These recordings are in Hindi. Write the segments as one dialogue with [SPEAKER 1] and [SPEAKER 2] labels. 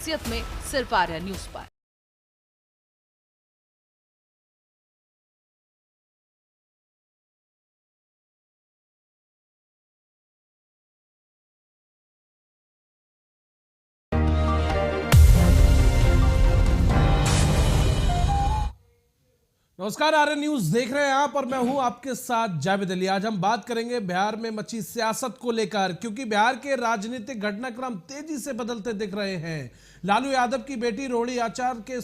[SPEAKER 1] में सिर्फ आर्या न्यूज पर।
[SPEAKER 2] नमस्कार, आर्य न्यूज देख रहे हैं आप और मैं हूं आपके साथ जावेद अली। आज हम बात करेंगे बिहार में मची सियासत को लेकर, क्योंकि बिहार के राजनीतिक घटनाक्रम तेजी से बदलते दिख रहे हैं। लालू यादव की बेटी रोहिणी आचार्य के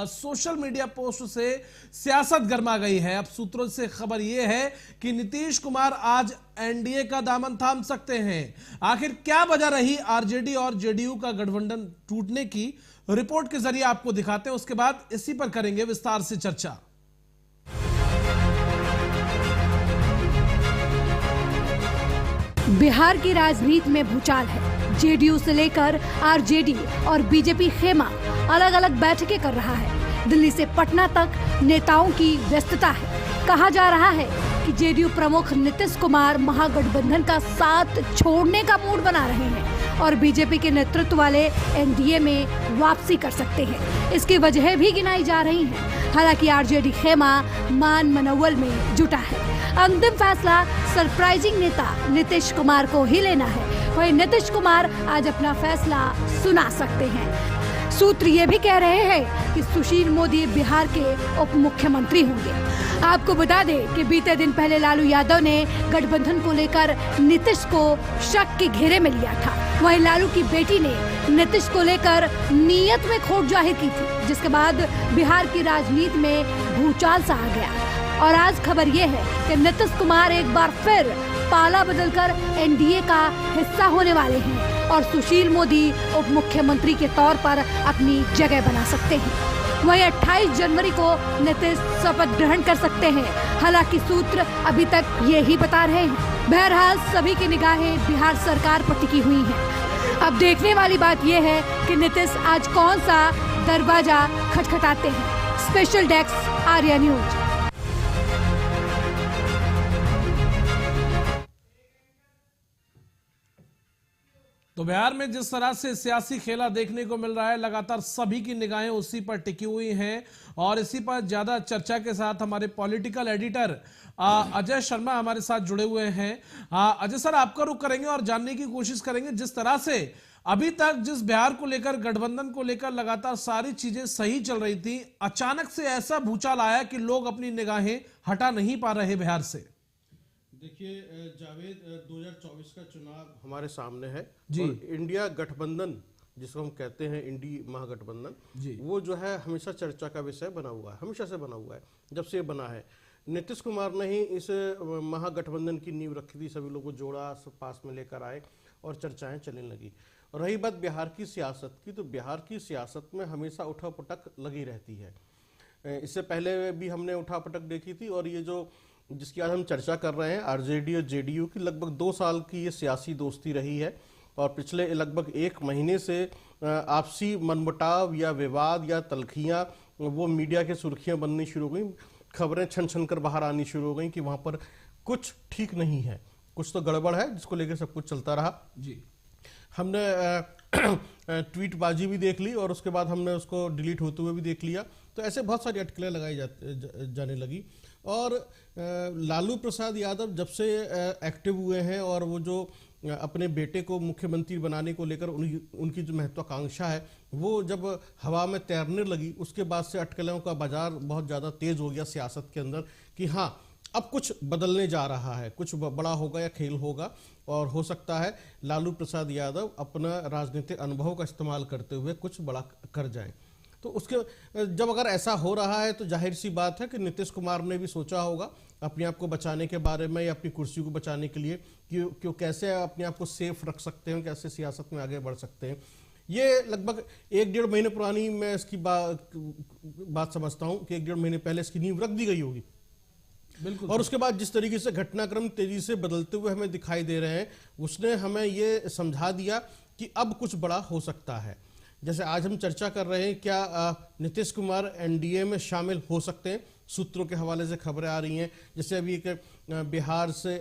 [SPEAKER 2] सोशल मीडिया पोस्ट से सियासत गर्मा गई है। अब सूत्रों से खबर यह है कि नीतीश कुमार आज एनडीए का दामन थाम सकते हैं। आखिर क्या वजह रही आरजेडी और जेडीयू का गठबंधन टूटने की, रिपोर्ट के जरिए आपको दिखाते हैं। उसके बाद इसी पर करेंगे विस्तार से चर्चा।
[SPEAKER 3] बिहार की राजनीति में भूचाल है। जेडीयू से लेकर आरजेडी और बीजेपी खेमा अलग अलग बैठकें कर रहा है। दिल्ली से पटना तक नेताओं की व्यस्तता है। कहा जा रहा है कि जेडीयू प्रमुख नीतीश कुमार महागठबंधन का साथ छोड़ने का मूड बना रहे हैं और बीजेपी के नेतृत्व वाले एनडीए में वापसी कर सकते हैं। इसकी वजह भी गिनाई जा रही हैं। हालांकि आरजेडी खेमा मान मनोवल में जुटा है। अंतिम फैसला सरप्राइजिंग नेता नीतीश कुमार को ही लेना है। वहीं नीतीश कुमार आज अपना फैसला सुना सकते हैं। सूत्र ये भी कह रहे हैं कि सुशील मोदी बिहार के उप मुख्यमंत्री होंगे। आपको बता दें कि बीते दिन पहले लालू यादव ने गठबंधन को लेकर नीतीश को शक के घेरे में लिया था। वहीं लालू की बेटी ने नीतीश को लेकर नीयत में खोट जाहिर की थी, जिसके बाद बिहार की राजनीति में भूचाल सा आ गया। और आज खबर यह है कि नीतीश कुमार एक बार फिर पाला बदलकर एनडीए का हिस्सा होने वाले हैं और सुशील मोदी उप मुख्यमंत्री के तौर पर अपनी जगह बना सकते हैं। वहीं 28 जनवरी को नीतीश शपथ ग्रहण कर सकते हैं। हालांकि सूत्र अभी तक ये ही बता रहे हैं। बहरहाल सभी की निगाहें बिहार सरकार पर टिकी हुई हैं। अब देखने वाली बात यह है कि नीतीश आज कौन सा दरवाजा खटखटाते हैं। Special desk Arya news.
[SPEAKER 2] तो बिहार में जिस तरह से सियासी खेला देखने को मिल रहा है, लगातार सभी की निगाहें उसी पर टिकी हुई हैं। और इसी पर ज्यादा चर्चा के साथ हमारे पॉलिटिकल एडिटर अजय शर्मा हमारे साथ जुड़े हुए हैं। अजय सर, आपका रुख करेंगे और जानने की कोशिश करेंगे, जिस तरह से अभी तक जिस बिहार को लेकर, गठबंधन को लेकर लगातार सारी चीजें सही चल रही थी, अचानक से ऐसा भूचाल आया कि लोग अपनी निगाहें हटा नहीं पा रहे बिहार से।
[SPEAKER 4] देखिए जावेद, 2024 का चुनाव हमारे सामने है
[SPEAKER 2] जी।
[SPEAKER 4] और इंडिया गठबंधन जिसको हम कहते हैं इंडी महागठबंधन, वो जो है हमेशा चर्चा का विषय बना हुआ है। हमेशा से बना हुआ है, जब से ये बना है। नीतीश कुमार ने ही इस महागठबंधन की नींव रखी थी, सभी लोगों को जोड़ा, सब पास में लेकर आए और चर्चाएं चलने लगी। और रही बात बिहार की सियासत की, तो बिहार की सियासत में हमेशा उठापटक लगी रहती है। इससे पहले भी हमने उठापटक देखी थी। और ये जो जिसकी आज हम चर्चा कर रहे हैं, आरजेडी और जेडीयू की लगभग 2 साल की ये सियासी दोस्ती रही है। और पिछले लगभग 1 महीने से आपसी मनमुटाव या विवाद या तलखियाँ वो मीडिया के सुर्खियाँ बननी शुरू हो गई। खबरें छन छन कर बाहर आनी शुरू हो गई कि वहाँ पर कुछ ठीक नहीं है, कुछ तो गड़बड़ है, जिसको लेकर सब कुछ चलता रहा।
[SPEAKER 2] जी,
[SPEAKER 4] हमने ट्वीटबाजी भी देख ली और उसके बाद हमने उसको डिलीट होते हुए भी देख लिया। तो ऐसे बहुत सारी अटकलें लगाई जाने लगी। और लालू प्रसाद यादव जब से एक्टिव हुए हैं और वो जो अपने बेटे को मुख्यमंत्री बनाने को लेकर उनकी जो महत्वाकांक्षा है वो जब हवा में तैरने लगी, उसके बाद से अटकलों का बाजार बहुत ज़्यादा तेज हो गया सियासत के अंदर कि हाँ, अब कुछ बदलने जा रहा है, कुछ बड़ा होगा या खेल होगा। और हो सकता है लालू प्रसाद यादव अपना राजनीतिक अनुभव का इस्तेमाल करते हुए कुछ बड़ा कर जाएं। तो उसके जब अगर ऐसा हो रहा है तो जाहिर सी बात है कि नीतीश कुमार ने भी सोचा होगा अपने आप को बचाने के बारे में या अपनी कुर्सी को बचाने के लिए कि कैसे अपने आप को सेफ रख सकते हैं, कैसे सियासत में आगे बढ़ सकते हैं। ये लगभग 1-1.5 महीने पुरानी मैं इसकी बात समझता हूँ कि 1-1.5 महीने पहले इसकी नींव रख दी गई होगी।
[SPEAKER 2] बिल्कुल।
[SPEAKER 4] और उसके बाद जिस तरीके से घटनाक्रम तेजी से बदलते हुए हमें दिखाई दे रहे हैं, उसने हमें ये समझा दिया कि अब कुछ बड़ा हो सकता है। जैसे आज हम चर्चा कर रहे हैं, क्या नीतीश कुमार एनडीए में शामिल हो सकते हैं? सूत्रों के हवाले से खबरें आ रही हैं। जैसे अभी एक बिहार से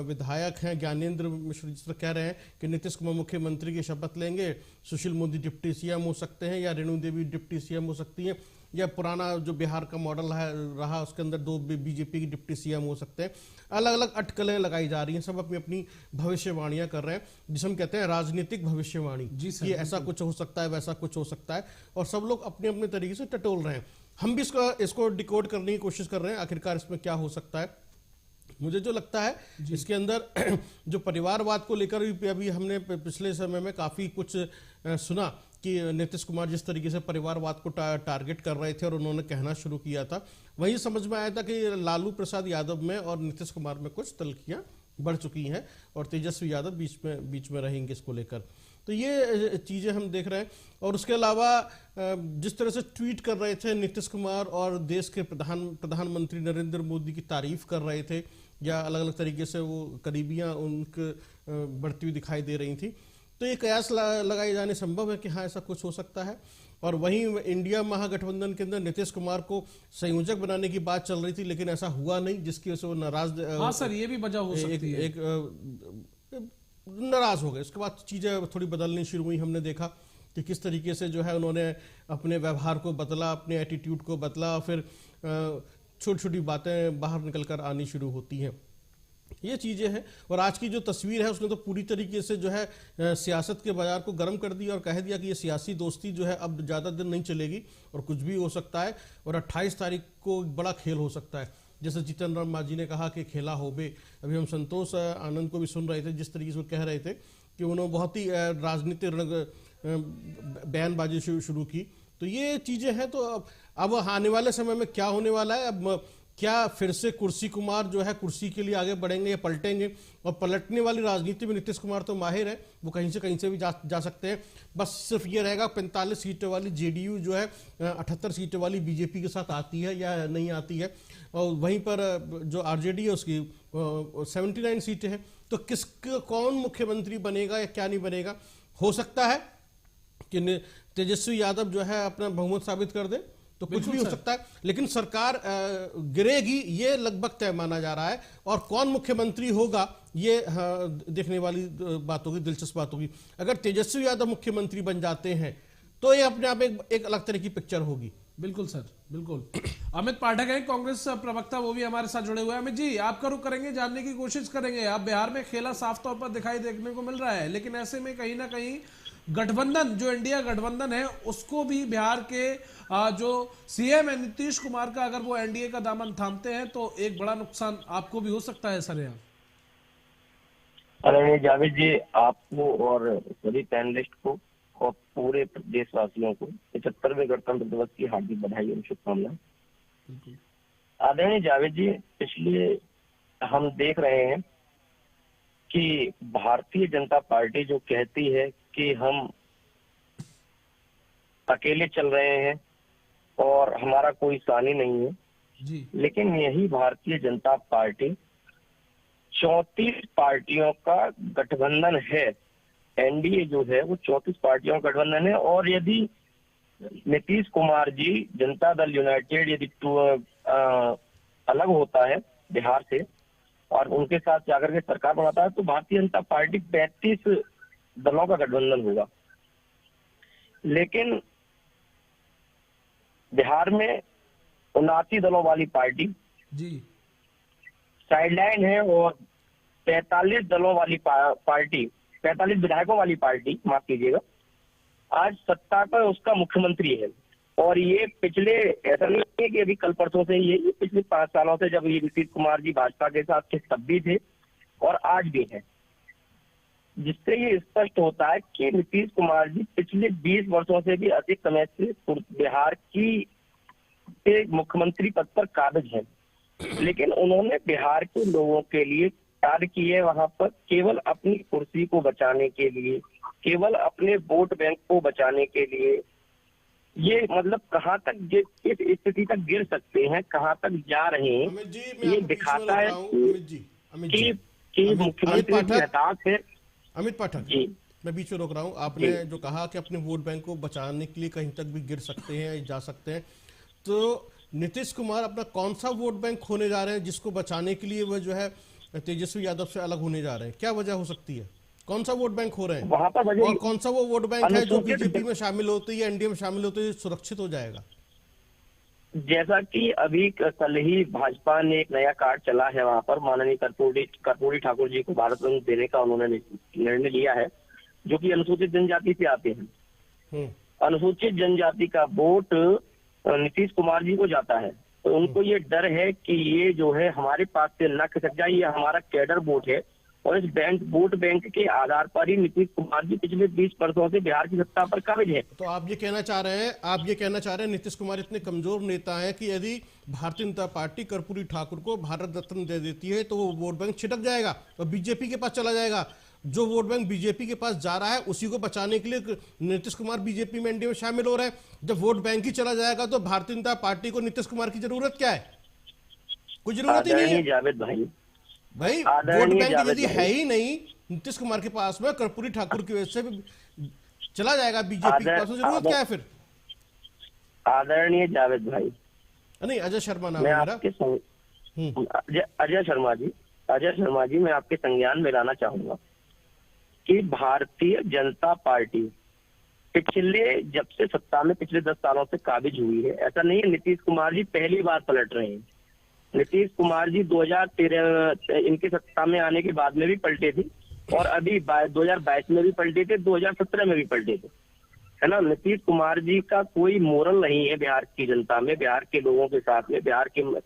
[SPEAKER 4] विधायक हैं ज्ञानेंद्र मिश्र, जिस तरह कह रहे हैं कि नीतीश कुमार मुख्यमंत्री की शपथ लेंगे, सुशील मोदी डिप्टी सीएम हो सकते हैं या रेणु देवी डिप्टी सीएम हो सकती हैं, या पुराना जो बिहार का मॉडल रहा उसके अंदर 2 बीजेपी की डिप्टी सीएम हो सकते हैं। अलग अलग अटकलें लगाई जा रही हैं, सब अपनी अपनी भविष्यवाणियां कर रहे हैं, जिसे हम कहते हैं राजनीतिक भविष्यवाणी।
[SPEAKER 2] जी सर,
[SPEAKER 4] ये ऐसा कुछ हो सकता है, वैसा कुछ हो सकता है, और सब लोग अपने अपने तरीके से टटोल रहे हैं। हम भी इसको डिकोड करने की कोशिश कर रहे हैं, आखिरकार इसमें क्या हो सकता है। मुझे जो लगता है इसके अंदर जो परिवारवाद को लेकर भी अभी हमने पिछले समय में काफी कुछ सुना कि नीतीश कुमार जिस तरीके से परिवारवाद को टारगेट कर रहे थे और उन्होंने कहना शुरू किया था, वही समझ में आया था कि लालू प्रसाद यादव में और नीतीश कुमार में कुछ तल्खियां बढ़ चुकी हैं और तेजस्वी यादव बीच में रहेंगे इसको लेकर। तो ये चीजें हम देख रहे हैं। और उसके अलावा जिस तरह से ट्वीट कर रहे थे नीतीश कुमार और देश के प्रधानमंत्री नरेंद्र मोदी की तारीफ कर रहे थे, या अलग अलग तरीके से वो करीबियां उनके बढ़ती हुई दिखाई दे रही थी, तो ये कयास लगाए जाने संभव है कि हाँ ऐसा कुछ हो सकता है। और वहीं इंडिया महागठबंधन के अंदर नीतीश कुमार को संयोजक बनाने की बात चल रही थी, लेकिन ऐसा हुआ नहीं, जिसकी वजह से वो नाराज।
[SPEAKER 2] हाँ सर, ये भी वजह हो सकती है।
[SPEAKER 4] नाराज हो गए। उसके बाद चीजें थोड़ी बदलनी शुरू हुई। हमने देखा कि किस तरीके से जो है उन्होंने अपने व्यवहार को बदला, अपने एटीट्यूड को बदला, फिर छोटी छोटी बातें बाहर निकलकर आनी शुरू होती हैं। ये चीजें हैं। और आज की जो तस्वीर है उसने तो पूरी तरीके से जो है सियासत के बाजार को गर्म कर दिया और कह दिया कि ये सियासी दोस्ती जो है अब ज्यादा दिन नहीं चलेगी और कुछ भी हो सकता है। और 28 तारीख को बड़ा खेल हो सकता है, जैसे जीतन राम मांझी ने कहा कि खेला होबे। अभी हम संतोष आनंद को भी सुन रहे थे, जिस तरीके से वो कह रहे थे कि उन्होंने बहुत ही राजनीतिक बयानबाजी शुरू की। तो ये चीजें हैं। तो अब आने वाले समय में क्या होने वाला है, अब क्या फिर से कुर्सी कुमार जो है कुर्सी के लिए आगे बढ़ेंगे या पलटेंगे। और पलटने वाली राजनीति में नीतीश कुमार तो माहिर है, वो कहीं से भी जा सकते हैं। बस सिर्फ ये रहेगा 45 सीटों वाली जेडीयू जो है 78 सीटों वाली बीजेपी के साथ आती है या नहीं आती है। और वहीं पर जो आरजेडी है उसकी 79 सीटें हैं। तो कौन मुख्यमंत्री बनेगा या क्या नहीं बनेगा। हो सकता है कि तेजस्वी यादव जो है अपना बहुमत साबित कर दे, तो कुछ भी हो सकता है, लेकिन सरकार गिरेगी ये लगभग तय माना जा रहा है। और कौन मुख्यमंत्री होगा ये देखने वाली बात होगी, दिलचस्प बात होगी। अगर तेजस्वी यादव मुख्यमंत्री बन जाते हैं तो ये अपने आप एक अलग तरह की पिक्चर होगी।
[SPEAKER 2] बिल्कुल सर, बिल्कुल। अमित पाठक है कांग्रेस प्रवक्ता, वो भी हमारे साथ जुड़े हुए हैं। अमित जी, आपका रुख करेंगे, जानने की कोशिश करेंगे। आप बिहार में खेला साफ तौर पर दिखाई देखने को मिल रहा है, लेकिन ऐसे में कहीं ना कहीं गठबंधन जो इंडिया गठबंधन है उसको भी बिहार के जो सीएम है नीतीश कुमार का, अगर वो एनडीए का दामन थामते हैं तो एक बड़ा नुकसान आपको भी हो सकता है सर। यहाँ
[SPEAKER 5] अरे जावेद जी, आपको और सभी पैनलिस्ट को और पूरे देशवासियों को 75वें गणतंत्र दिवस की हार्दिक बधाई और शुभकामनाएं। आदरणीय जावेद जी, पिछले हम देख रहे हैं कि भारतीय जनता पार्टी जो कहती है कि हम अकेले चल रहे हैं और हमारा कोई सानी नहीं है
[SPEAKER 2] जी,
[SPEAKER 5] लेकिन यही भारतीय जनता पार्टी 34 पार्टियों का गठबंधन है। एनडीए जो है वो 34 पार्टियों का गठबंधन है। और यदि नीतीश कुमार जी जनता दल यूनाइटेड यदि अलग होता है बिहार से और उनके साथ जाकर के सरकार बनाता है तो भारतीय जनता पार्टी 35 दलों का गठबंधन होगा। लेकिन बिहार में 79 दलों वाली पार्टी
[SPEAKER 2] जी
[SPEAKER 5] साइडलाइन है और 45 दलों वाली पार्टी, 45 विधायकों वाली पार्टी, माफ कीजिएगा, आज सत्ता पर उसका मुख्यमंत्री है। और ये पिछले, ऐसा नहीं है कि अभी कल परसों से ये पिछले 5 सालों से जब ये नीतीश कुमार जी भाजपा के साथ थे तब भी थे और आज भी है, जिससे ये स्पष्ट होता है कि नीतीश कुमार जी पिछले 20 वर्षों से भी अधिक समय से बिहार की मुख्यमंत्री पद पर काबिज हैं। लेकिन उन्होंने बिहार के लोगों के लिए कार्य किए, वहां पर केवल अपनी कुर्सी को बचाने के लिए, केवल अपने वोट बैंक को बचाने के लिए। ये मतलब कहां तक इस स्थिति तक गिर सकते हैं, कहां तक जा रहे हैं, ये दिखाता है कि मुख्यमंत्री की हताश है।
[SPEAKER 4] अमित पाठक जी, मैं बीच में रोक रहा हूँ। आपने जो कहा कि अपने वोट बैंक को बचाने के लिए कहीं तक भी गिर सकते हैं, जा सकते हैं, तो नीतीश कुमार अपना कौन सा वोट बैंक खोने जा रहे हैं जिसको बचाने के लिए वह जो है तेजस्वी यादव से अलग होने जा रहे हैं? क्या वजह हो सकती है? कौन सा वोट बैंक खो रहे हैं?
[SPEAKER 5] वहां पर वजह
[SPEAKER 4] और कौन सा वो वोट बैंक है जो
[SPEAKER 5] अनुसूचित-
[SPEAKER 4] बीजेपी में शामिल होते ही एनडीए में शामिल होते ही सुरक्षित हो जाएगा?
[SPEAKER 5] जैसा कि अभी कल ही भाजपा ने एक नया कार्ड चला है, वहां पर माननीय कर्पूरी ठाकुर जी को भारत रत्न देने का उन्होंने निर्णय लिया है, जो कि अनुसूचित जनजाति से आते हैं। अनुसूचित जनजाति का वोट नीतीश कुमार जी को जाता है, तो उनको ये डर है कि ये जो है हमारे पास से न खिसक जाए, ये हमारा कैडर वोट है और इस वोट बैंक के आधार पर ही नीतीश कुमार जी पिछले 20 वर्षों से बिहार की सत्ता पर काबिज है।
[SPEAKER 4] तो आप ये कहना चाह रहे हैं नीतीश कुमार इतने कमजोर नेता हैं कि यदि भारतीय जनता पार्टी कर्पूरी ठाकुर को भारत रत्न दे देती है तो वो वोट बैंक छिटक जाएगा और बीजेपी के पास चला जाएगा। जो वोट बैंक बीजेपी के पास जा रहा है उसी को बचाने के लिए नीतीश कुमार बीजेपी में एनडीए में शामिल हो रहे हैं। जब वोट बैंक ही चला जाएगा तो भारतीय जनता पार्टी को नीतीश कुमार की जरूरत क्या है? कोई जरूरत ही नहीं है
[SPEAKER 5] जावेद भाई।
[SPEAKER 4] वोट बैंक यदि है ही नहीं नीतीश कुमार के पास में, कर्पूरी ठाकुर की वजह से चला जाएगा बीजेपी के पास, जरूरत क्या है फिर?
[SPEAKER 5] आदरणीय जावेद भाई,
[SPEAKER 4] नहीं अजय शर्मा नाम है मेरा।
[SPEAKER 5] अजय शर्मा जी मैं आपके संज्ञान में लाना चाहूंगा कि भारतीय जनता पार्टी जब से सत्ता में पिछले 10 सालों से काबिज हुई है। ऐसा नहीं है नीतीश कुमार जी पहली बार पलट रहे हैं। नीतीश कुमार जी 2013 इनकी सत्ता में आने के बाद में भी पलटे थे और अभी 2022 में भी पलटे थे, 2017 में भी पलटे थे, है ना। नीतीश कुमार जी का कोई मोरल नहीं है बिहार की जनता में, बिहार के लोगों के साथ में, बिहार की
[SPEAKER 4] मोरल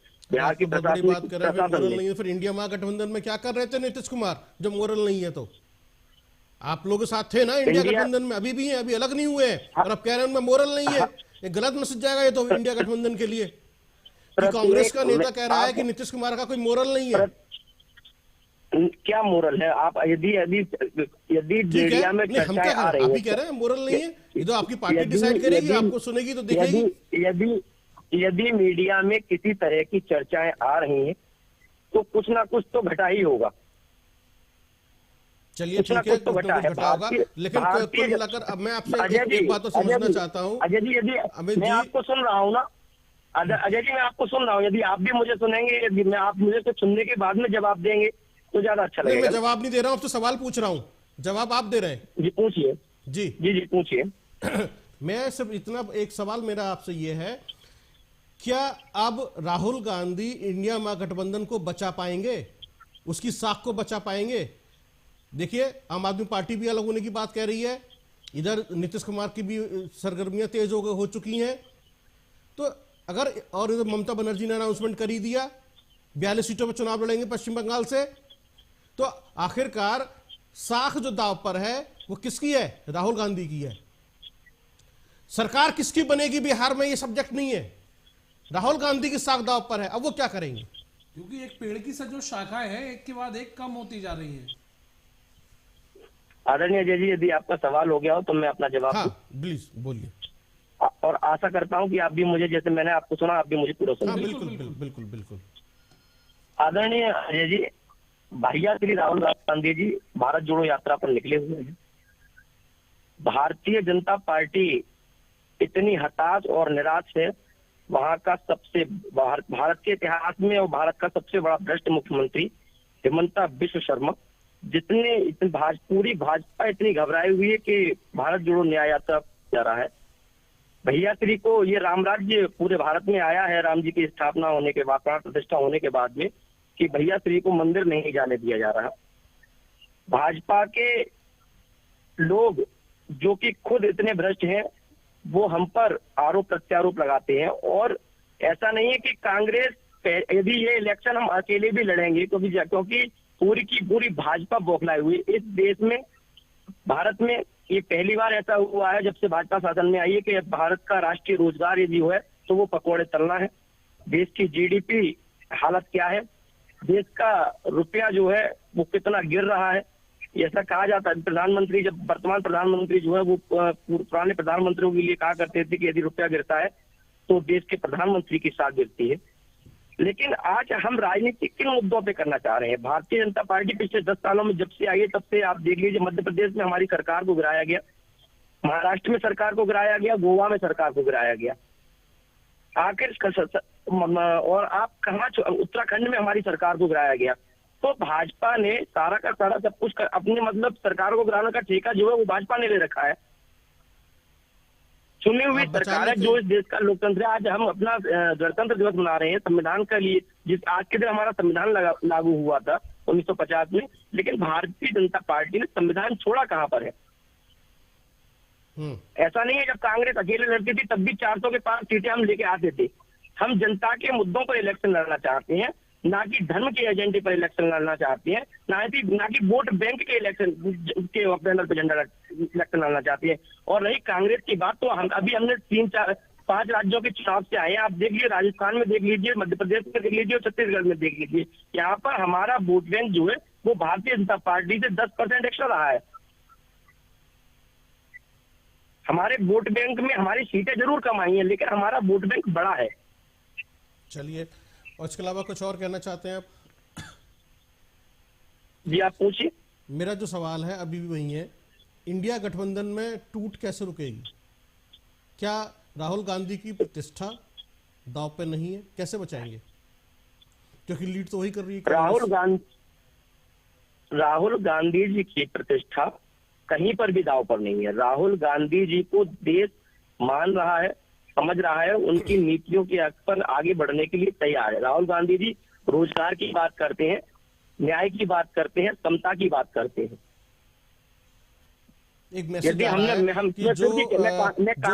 [SPEAKER 4] नहीं है। फिर इंडिया महागठबंधन में क्या कर रहे थे नीतीश कुमार जब मोरल नहीं है? तो आप लोग साथ थे ना इंडिया गठबंधन में, अभी भी हैं, अभी अलग नहीं हुए हैं और अब कह रहे हैं उनमें मोरल नहीं है। ये गलत मैसेज जाएगा ये तो इंडिया गठबंधन के लिए कि कांग्रेस का नेता कह रहा है कि नीतीश कुमार का कोई मोरल नहीं है।
[SPEAKER 5] क्या मोरल है? आप यदि मीडिया में चर्चाएं आ रही
[SPEAKER 4] है, आप ही कह रहे हैं मोरल नहीं है, ये तो आपकी पार्टी डिसाइड करेगी, आपको सुनेगी तो देखेगी।
[SPEAKER 5] यदि मीडिया में किसी तरह की चर्चाएं आ रही हैं तो कुछ ना कुछ तो घटा ही होगा।
[SPEAKER 4] चलिए ठीक है, कुछ ना कुछ घटा होगा, लेकिन कुल मिलाकर अब मैं आपसे एक बात तो समझना चाहता हूँ।
[SPEAKER 5] अजय जी, यदि मैं आपको सुन रहा हूँ ना, अजय जी मैं आपको सुन रहा हूँ, यदि आप भी मुझे सुनेंगे, यदि मैं आप मुझे तो सुनने के बाद में जवाब देंगे तो ज्यादा अच्छा लगेगा।
[SPEAKER 4] मैं जवाब नहीं दे रहा हूँ, अब तो सवाल पूछ रहा हूँ, जवाब आप दे रहे हैं।
[SPEAKER 5] जी पूछिए। जी पूछिए।
[SPEAKER 4] मैं सिर्फ इतना एक सवाल मेरा आपसे ये है, क्या अब राहुल गांधी इंडिया महागठबंधन को बचा पाएंगे, उसकी साख को बचा पाएंगे? देखिए आम आदमी पार्टी भी अलग होने की बात कह रही है, इधर नीतीश कुमार की भी सरगर्मियां तेज हो चुकी हैं, तो अगर और इधर ममता बनर्जी ने अनाउंसमेंट कर ही दिया 42 सीटों पर चुनाव लड़ेंगे पश्चिम बंगाल से, तो आखिरकार साख जो दांव पर है वो किसकी है? राहुल गांधी की है। सरकार किसकी बनेगी बिहार में ये सब्जेक्ट नहीं है, राहुल गांधी की साख दांव पर है। अब वो क्या करेंगे?
[SPEAKER 2] क्योंकि एक पेड़ की जो शाखाएं हैं एक के बाद एक कम होती जा रही हैं।
[SPEAKER 5] आदरणीय अजय जी, यदि आपका सवाल हो गया हो तो मैं अपना जवाब
[SPEAKER 4] प्लीज बोलिए,
[SPEAKER 5] और आशा करता हूं कि आप भी मुझे, जैसे मैंने आपको सुना, आप भी मुझे पूरा सुना।
[SPEAKER 4] बिल्कुल।
[SPEAKER 5] आदरणीय अजय जी, भैया श्री राहुल गांधी जी भारत जोड़ो यात्रा पर निकले हुए हैं। भारतीय जनता पार्टी इतनी हताश और निराश है, वहां का भारत के इतिहास में और भारत का सबसे बड़ा भ्रष्ट मुख्यमंत्री हिमंता बिश्व शर्मा, पूरी भाजपा इतनी घबराई हुई है कि भारत जोड़ो न्याय यात्रा जा रहा है। भैया श्री को ये राम राज्य पूरे भारत में आया है, राम जी की स्थापना होने के बाद, प्राण प्रतिष्ठा होने के बाद में, कि भैया श्री को मंदिर नहीं जाने दिया जा रहा। भाजपा के लोग जो कि खुद इतने भ्रष्ट हैं, वो हम पर आरोप प्रत्यारोप लगाते हैं। और ऐसा नहीं है कि कांग्रेस, यदि ये इलेक्शन हम अकेले भी लड़ेंगे, क्योंकि पूरी की पूरी भाजपा बौखलाई हुई इस देश में, भारत में। ये पहली बार ऐसा हुआ है जब से भाजपा शासन में आई है कि भारत का राष्ट्रीय रोजगार यदि है तो वो पकौड़े तलना है। देश की जीडीपी हालत क्या है, देश का रुपया जो है वो कितना गिर रहा है। ऐसा कहा जाता है, प्रधानमंत्री, जब वर्तमान प्रधानमंत्री जो है वो पुराने प्रधानमंत्रियों के लिए कहा करते थे कि यदि रुपया गिरता है तो देश के प्रधानमंत्री की साख गिरती है। लेकिन आज हम राजनीति किन मुद्दों पे करना चाह रहे हैं? भारतीय जनता पार्टी पिछले 10 सालों में जब से आई है तब से आप देख लीजिए, मध्य प्रदेश में हमारी सरकार को गिराया गया, महाराष्ट्र में सरकार को गिराया गया, गोवा में सरकार को गिराया गया। आखिर और आप कहाँ उत्तराखंड में हमारी सरकार को गिराया गया। तो भाजपा ने सारा का सारा सब कुछ अपने मतलब सरकार को गिराने का ठेका जो है वो भाजपा ने ले रखा है। चुनी हुई सरकार है जो इस देश का लोकतंत्र है। आज हम अपना गणतंत्र दिवस मना रहे हैं संविधान के लिए, जिस आज के दिन हमारा संविधान लागू हुआ था 1950 में, लेकिन भारतीय जनता पार्टी ने संविधान छोड़ा कहाँ पर है? ऐसा नहीं है जब कांग्रेस अकेले लड़ती थी तब भी 400 के पार सीटें हम लेके आते थे। हम जनता के मुद्दों पर इलेक्शन लड़ना चाहते हैं, ना कि धर्म के एजेंडे पर इलेक्शन लड़ना चाहते हैं, ना कि वोट बैंक के इलेक्शन के बैनर पर झंडा इलेक्शन लड़ना चाहते हैं। और रही कांग्रेस की बात, तो हमने 3-4-5 राज्यों के चुनाव से आए हैं। आप देख लीजिए, राजस्थान में देख लीजिए, मध्य प्रदेश में देख लीजिए और छत्तीसगढ़ में देख लीजिए। यहाँ पर हमारा वोट बैंक जो है वो भारतीय जनता पार्टी से 10% एक्स्ट्रा रहा है। हमारे वोट बैंक में हमारी सीटें जरूर कम आई हैं, लेकिन हमारा वोट बैंक बड़ा है।
[SPEAKER 4] चलिए, और इसके अलावा कुछ और कहना चाहते हैं आप?
[SPEAKER 5] जी आप पूछिए।
[SPEAKER 4] मेरा जो सवाल है अभी भी वही है, इंडिया गठबंधन में टूट कैसे रुकेगी? क्या राहुल गांधी की प्रतिष्ठा दांव पे नहीं है? कैसे बचाएंगे? क्योंकि लीड तो वही कर रही है।
[SPEAKER 5] राहुल गांधी जी की प्रतिष्ठा कहीं पर भी दांव पर नहीं है। राहुल गांधी जी को देश मान रहा है, समझ रहा है, उनकी नीतियों के हक पर आगे बढ़ने के लिए तैयार है। राहुल गांधी जी रोजगार की बात करते हैं, न्याय की बात करते हैं, समता की बात करते हैं।
[SPEAKER 4] एक मैसेज आ रहा है कि जो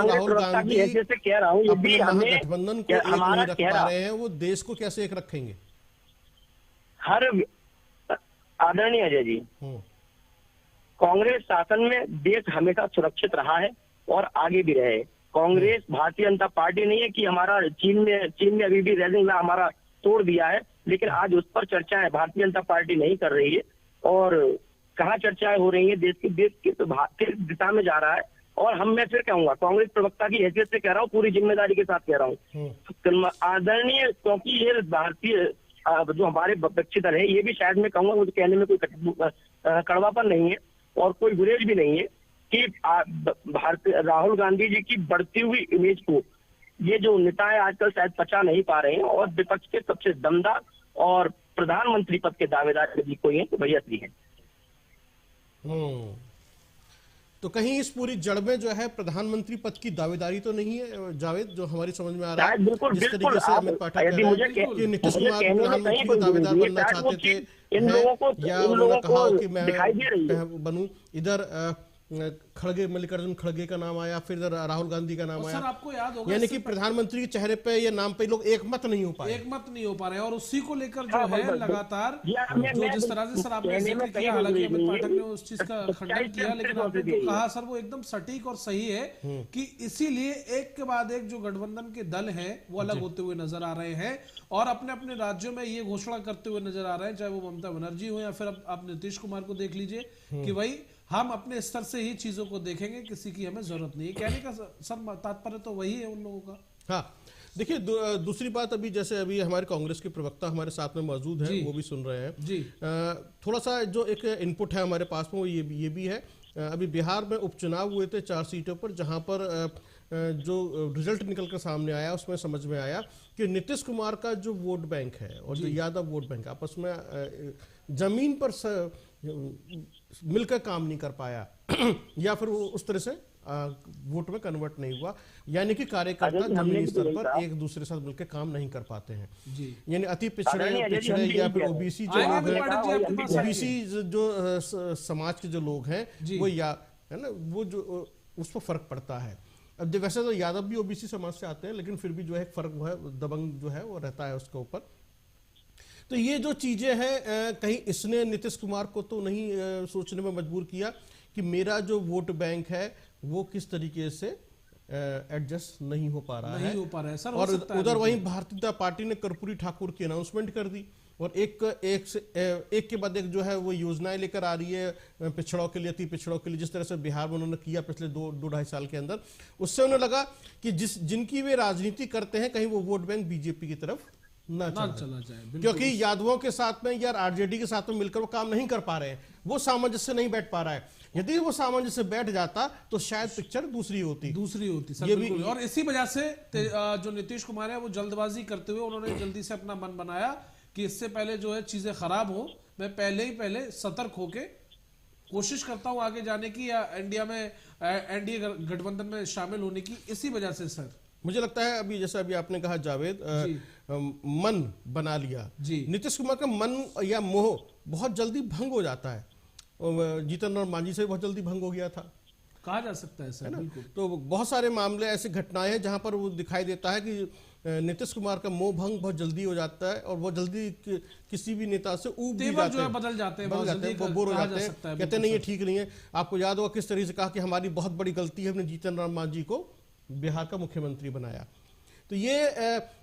[SPEAKER 4] राहुल गांधी
[SPEAKER 5] से कह रहा हूँ, यदि हमें
[SPEAKER 4] गठबंधन को
[SPEAKER 5] हमारा
[SPEAKER 4] रख पा रहे हैं, वो देश को कैसे एक रखेंगे?
[SPEAKER 5] हर आदरणीय अजय जी, कांग्रेस शासन में देश हमेशा सुरक्षित रहा है और आगे भी रहे। कांग्रेस भारतीय जनता पार्टी नहीं है कि हमारा चीन में अभी भी रेलिंग ला हमारा तोड़ दिया है, लेकिन आज उस पर चर्चाएं भारतीय जनता पार्टी नहीं कर रही है। और कहाँ चर्चाएं हो रही है? देश की तो किस दिशा में जा रहा है। और मैं फिर कहूंगा, कांग्रेस प्रवक्ता की हैसियत से कह रहा हूँ, पूरी जिम्मेदारी के साथ कह रहा हूँ, आदरणीय, क्योंकि ये भारतीय जो हमारे विपक्षी दल है, ये भी शायद मैं कहूंगा, मुझे कहने में कोई कड़वापन नहीं है और कोई गुरेज भी नहीं है कि भारतीय राहुल गांधी जी की बढ़ती हुई इमेज को ये जो नेताएं आजकल शायद पचा नहीं पा रहे हैं, और विपक्ष के सबसे दमदार और प्रधानमंत्री पद के दावेदार यदि कोई है तो भैया श्री है।
[SPEAKER 4] तो कहीं इस पूरी जड़ में जो है प्रधानमंत्री पद की दावेदारी तो नहीं है जावेद, जो हमारी समझ में आ रहा है?
[SPEAKER 5] बिल्कुल,
[SPEAKER 4] जिस तरीके से अमित पाठक कह रहे हैं कि नीतीश कुमार प्रधानमंत्री के दावेदार बनना चाहते थे, या उन्होंने कहा कि मैं बनूं, इधर खड़गे, मल्लिकार्जुन खड़गे का नाम आया, फिर राहुल गांधी का नाम आया।
[SPEAKER 2] आपको याद होगा,
[SPEAKER 4] यानी कि प्रधानमंत्री के चेहरे पे या नाम पे लोग एक मत नहीं हो पा रहे, और उसी को लेकर जो है लगातार जो जिस तरह से सर आपने जिक्र किया, हालांकि अमित पाठक ने उस चीज का खंडन किया, लेकिन आपने जो कहा सर वो एकदम सटीक और सही है कि इसीलिए एक के बाद एक जो गठबंधन के दल हैं वो अलग होते हुए नजर आ रहे हैं और अपने अपने राज्यों में ये घोषणा करते हुए नजर आ रहे हैं, चाहे वो ममता बनर्जी हो या फिर आप नीतीश कुमार को देख लीजिए कि भाई हम अपने स्तर से ही चीजों को देखेंगे, किसी की हमें जरूरत नहीं है। कहने का सर तात्पर्य तो वही है उन लोगों का। हाँ, देखिए दूसरी बात, अभी हमारे कांग्रेस के प्रवक्ता हमारे साथ में मौजूद हैं, वो भी सुन रहे हैं जी। थोड़ा सा जो एक इनपुट है हमारे पास में वो ये भी है, अभी बिहार में उपचुनाव हुए थे 4 सीटों पर, जहां पर जो रिजल्ट निकल कर सामने आया उसमें समझ में आया कि नीतीश कुमार का जो वोट बैंक है और जो यादव वोट बैंक आपस में जमीन पर मिलकर काम नहीं कर पाया या फिर वो उस तरह से वोट में कन्वर्ट नहीं हुआ, यानी कि कार्यकर्ता जमीनी स्तर पर एक दूसरे साथ मिलकर काम नहीं कर पाते हैं जी। यानी अति पिछड़े या फिर ओबीसी जो लोग हैं, ओबीसी जो समाज के जो लोग हैं वो या है ना, वो जो उस पर फर्क पड़ता है। अब वैसे तो यादव भी ओबीसी समाज से आते हैं, लेकिन फिर भी जो है फर्क वो है, दबंग जो है वो रहता है उसके ऊपर। तो ये जो चीजें हैं, कहीं इसने नीतीश कुमार को तो नहीं सोचने में मजबूर किया कि मेरा जो वोट बैंक है वो किस तरीके से एडजस्ट नहीं हो पा रहा है
[SPEAKER 2] सर।
[SPEAKER 4] और उधर वहीं भारतीय जनता पार्टी ने कर्पूरी ठाकुर की अनाउंसमेंट कर दी और एक के बाद एक जो है वो योजनाएं लेकर आ रही है पिछड़ों के लिए, अति पिछड़ों के लिए, जिस तरह से बिहार में उन्होंने किया पिछले 2-2.5 साल के अंदर। उससे उन्हें लगा कि जिनकी वे राजनीति करते हैं कहीं वो वोट बैंक बीजेपी की तरफ ना
[SPEAKER 2] चला जाए, बिल्कुल।
[SPEAKER 4] क्योंकि यादवों के साथ में या आरजेडी के साथ में मिलकर वो काम नहीं कर पा रहे हैं, वो सामंजस्य नहीं बैठ पा रहा है। यदि वो सामंजस्य बैठ जाता तो शायद पिक्चर दूसरी होती
[SPEAKER 2] सर, बिल्कुल। और इसी वजह से जो नीतीश कुमार है वो जल्दबाजी करते हुए उन्होंने जल्दी से अपना मन बनाया कि इससे पहले जो है चीजें खराब हो, मैं पहले सतर्क होके कोशिश करता हूं आगे जाने की या एनडीए गठबंधन में शामिल होने की। इसी वजह से सर
[SPEAKER 4] मुझे लगता है अभी जैसे अभी आपने कहा जावेद, मन बना लिया जी। नीतीश कुमार का मन या मोह बहुत जल्दी भंग हो जाता है। जीतन राम मांझी से बहुत जल्दी भंग हो गया था,
[SPEAKER 2] कहा जा सकता है सर,
[SPEAKER 4] है ना?
[SPEAKER 2] बिल्कुल।
[SPEAKER 4] तो बहुत सारे मामले ऐसे घटनाएं हैं जहां पर वो दिखाई देता है कि नीतीश कुमार का मोह भंग बहुत जल्दी हो जाता है और वो जल्दी किसी भी नेता से ऊब भी जाते हैं,
[SPEAKER 2] बदल जाते हैं,
[SPEAKER 4] वो बोर हो जाते हैं, कहते नहीं ये ठीक नहीं है। आपको याद होगा किस तरीके से कहा कि हमारी बहुत बड़ी गलती है, हमने जीतन राम मांझी को बिहार का मुख्यमंत्री बनाया। तो ये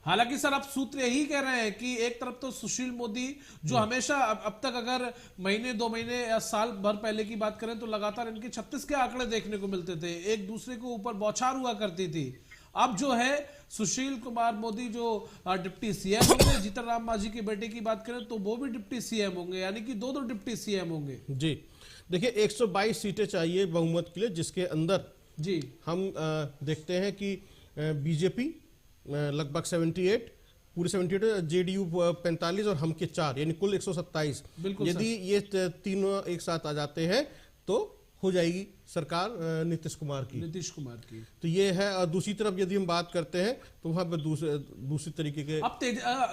[SPEAKER 2] हालांकि सर आप सूत्र यही कह रहे हैं कि एक तरफ तो सुशील मोदी जो हमेशा अब तक अगर महीने 2 महीने या साल भर पहले की बात करें तो लगातार इनके 36 के आंकड़े देखने को मिलते थे, एक दूसरे के ऊपर बौछार हुआ करती थी। अब जो है सुशील कुमार मोदी जो डिप्टी सीएम होंगे, जीतन राम मांझी के बेटे की बात करें तो वो भी डिप्टी सीएम होंगे, यानी कि दो डिप्टी सीएम होंगे।
[SPEAKER 4] जी देखिए 122 सीटें चाहिए बहुमत के लिए, जिसके अंदर जी हम देखते हैं कि बीजेपी लगभग 78, पूरे 78, जेडीयू 45 और हम के 4, यानी कुल 127। यदि ये तीनों एक साथ आ जाते हैं तो हो जाएगी सरकार नीतीश कुमार की। तो ये है। और दूसरी तरफ यदि हम बात करते हैं तो वहां पर दूसरी तरीके के
[SPEAKER 2] अब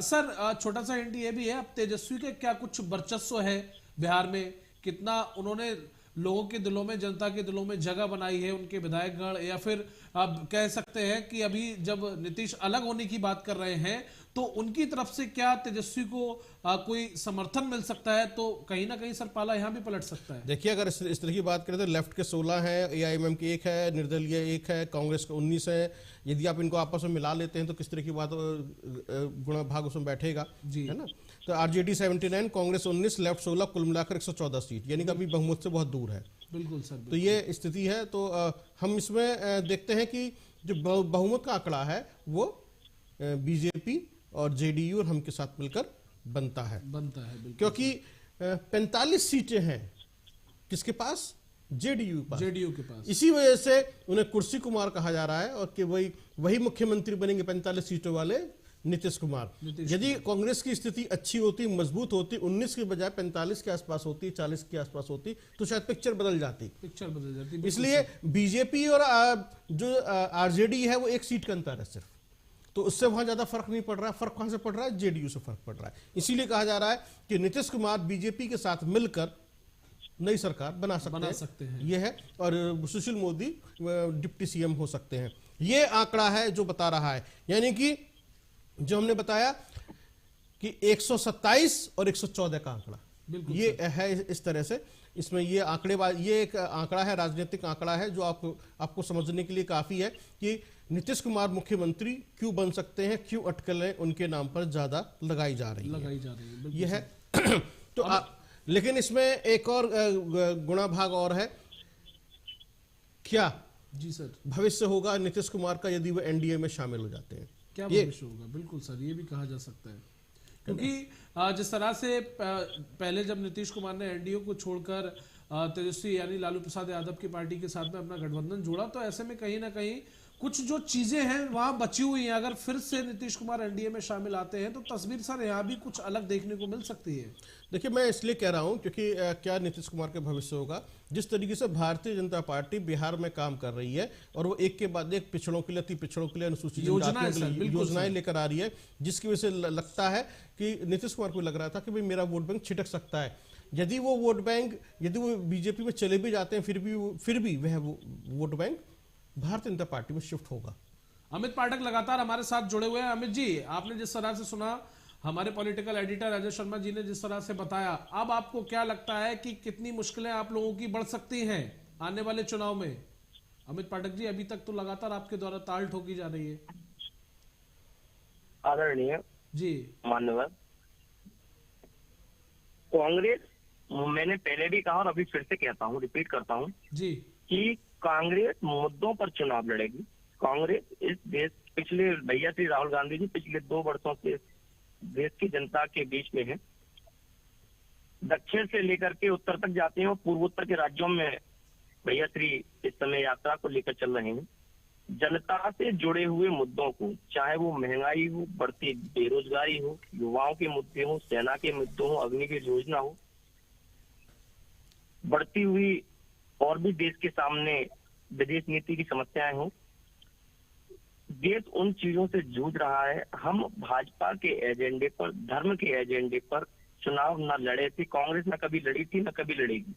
[SPEAKER 2] सर छोटा सा हिंट ये भी है, अब तेजस्वी के क्या कुछ वर्चस्व है बिहार में, कितना उन्होंने लोगों के दिलों में, जनता के दिलों में जगह बनाई है, उनके विधायकगण, या फिर आप कह सकते हैं कि अभी जब नीतीश अलग होने की बात कर रहे हैं तो उनकी तरफ से क्या तेजस्वी को कोई समर्थन मिल सकता है, तो कहीं ना कहीं सर पाला यहां भी पलट सकता है।
[SPEAKER 4] देखिए अगर इस तरह की बात करें तो लेफ्ट के 16 है, एआईएमएम के 1 है, निर्दलीय 1 है, कांग्रेस के 19 है। यदि आप इनको आपस में मिला लेते हैं तो किस तरह की बात गुणा भाग उसमें बैठेगा जी, है ना? तो आरजेडी 79, कांग्रेस 19, लेफ्ट 16, कुल मिलाकर 114 सीट, यानी कि अभी बहुमत से बहुत दूर है।
[SPEAKER 2] बिल्कुल सर,
[SPEAKER 4] तो ये स्थिति है। तो हम इसमें देखते हैं कि जो बहुमत का आंकड़ा है वो बीजेपी और जेडीयू और हम के साथ मिलकर बनता है क्योंकि 45 सीटें हैं किसके पास? जेडीयू के पास। इसी वजह से उन्हें कुर्सी कुमार कहा जा रहा है और कि वही मुख्यमंत्री बनेंगे 45 सीटों वाले नीतीश कुमार। यदि कांग्रेस की स्थिति अच्छी होती, मजबूत होती, 19 के बजाय 45 के आसपास होती, 40 के आसपास होती तो शायद पिक्चर बदल जाती। इसलिए बीजेपी और जो आरजेडी है वो 1 सीट का अंतर है सिर्फ, तो उससे वहां ज्यादा फर्क नहीं पड़ रहा है। फर्क कहां से पड़ रहा है? जेडीयू से फर्क पड़ रहा है। इसीलिए कहा जा रहा है कि नीतीश कुमार बीजेपी के साथ मिलकर नई सरकार बना सकते हैं। यह है। और सुशील मोदी डिप्टी सीएम हो सकते हैं। यह आंकड़ा है जो बता रहा है, यानी कि जो हमने बताया कि 127 और 114 का आंकड़ा, ये है इस तरह से। इसमें ये ये एक आंकड़ा है, राजनीतिक आंकड़ा है जो आपको समझने के लिए काफी है कि नीतीश कुमार मुख्यमंत्री क्यों बन सकते हैं, क्यों अटकलें उनके नाम पर ज्यादा लगाई जा रही है। ये है। तो लेकिन इसमें एक और गुणा भाग और है। क्या जी सर भविष्य होगा नीतीश कुमार का यदि वो एनडीए में शामिल हो जाते हैं?
[SPEAKER 2] क्या भविष्य होगा? बिल्कुल सर, ये भी कहा जा सकता है क्योंकि जिस तरह से पहले जब नीतीश कुमार ने एनडीए को छोड़कर तेजस्वी यानी लालू प्रसाद यादव की पार्टी के साथ में अपना गठबंधन जोड़ा, तो ऐसे में कहीं ना कहीं कुछ जो चीजें हैं वहां बची हुई हैं। अगर फिर से नीतीश कुमार एनडीए में शामिल आते हैं तो तस्वीर सर यहाँ भी कुछ अलग देखने को मिल सकती है।
[SPEAKER 4] देखिए मैं इसलिए कह रहा हूं क्योंकि क्या नीतीश कुमार का भविष्य होगा, जिस तरीके से भारतीय जनता पार्टी बिहार में काम कर रही है और वो एक के बाद एक पिछड़ों के लिए, अति पिछड़ों के लिए, अनुसूचित योजनाएं लेकर आ रही है, जिसकी वजह से लगता है कि नीतीश कुमार को लग रहा था कि भाई मेरा वोट बैंक छिटक सकता है। यदि वो वोट बैंक, यदि वो बीजेपी में चले भी जाते हैं फिर भी वह vote bank Bharatiya Janata party में शिफ्ट होगा।
[SPEAKER 2] अमित पाठक लगातार हमारे साथ जुड़े हुए हैं। अमित जी, आपने जिस तरह से सुना, हमारे पॉलिटिकल एडिटर राजेश शर्मा जी ने जिस तरह से बताया, अब आपको क्या लगता है कि कितनी मुश्किलें आप लोगों की बढ़ सकती हैं आने वाले चुनाव में? अमित पाठक जी, अभी तक तो लगातार आपके द्वारा ताल ठोकी जा रही है।
[SPEAKER 5] आदरणीय
[SPEAKER 2] जी,
[SPEAKER 5] मान्यवर, कांग्रेस, मैंने पहले भी कहा और अभी फिर से कहता हूँ, रिपीट करता हूँ जी, कि कांग्रेस मुद्दों पर चुनाव लड़ेगी। कांग्रेस इस देश, पिछले भैया श्री राहुल गांधी जी पिछले 2 वर्षों से देश की जनता के बीच में है। दक्षिण से लेकर के उत्तर तक जाते हैं और पूर्वोत्तर के राज्यों में भैया श्री इस समय यात्रा को लेकर चल रहे हैं। जनता से जुड़े हुए मुद्दों को, चाहे वो महंगाई हो, बढ़ती बेरोजगारी हो, युवाओं के मुद्दे हो, सेना के मुद्दे हो, अग्निवीर योजना हो, बढ़ती हुई और भी देश के सामने विदेश नीति की समस्याएं हो, देश उन चीजों से जूझ रहा है। हम भाजपा के एजेंडे पर, धर्म के एजेंडे पर चुनाव न लड़े थे, कांग्रेस न कभी लड़ी थी, न कभी लड़ेगी।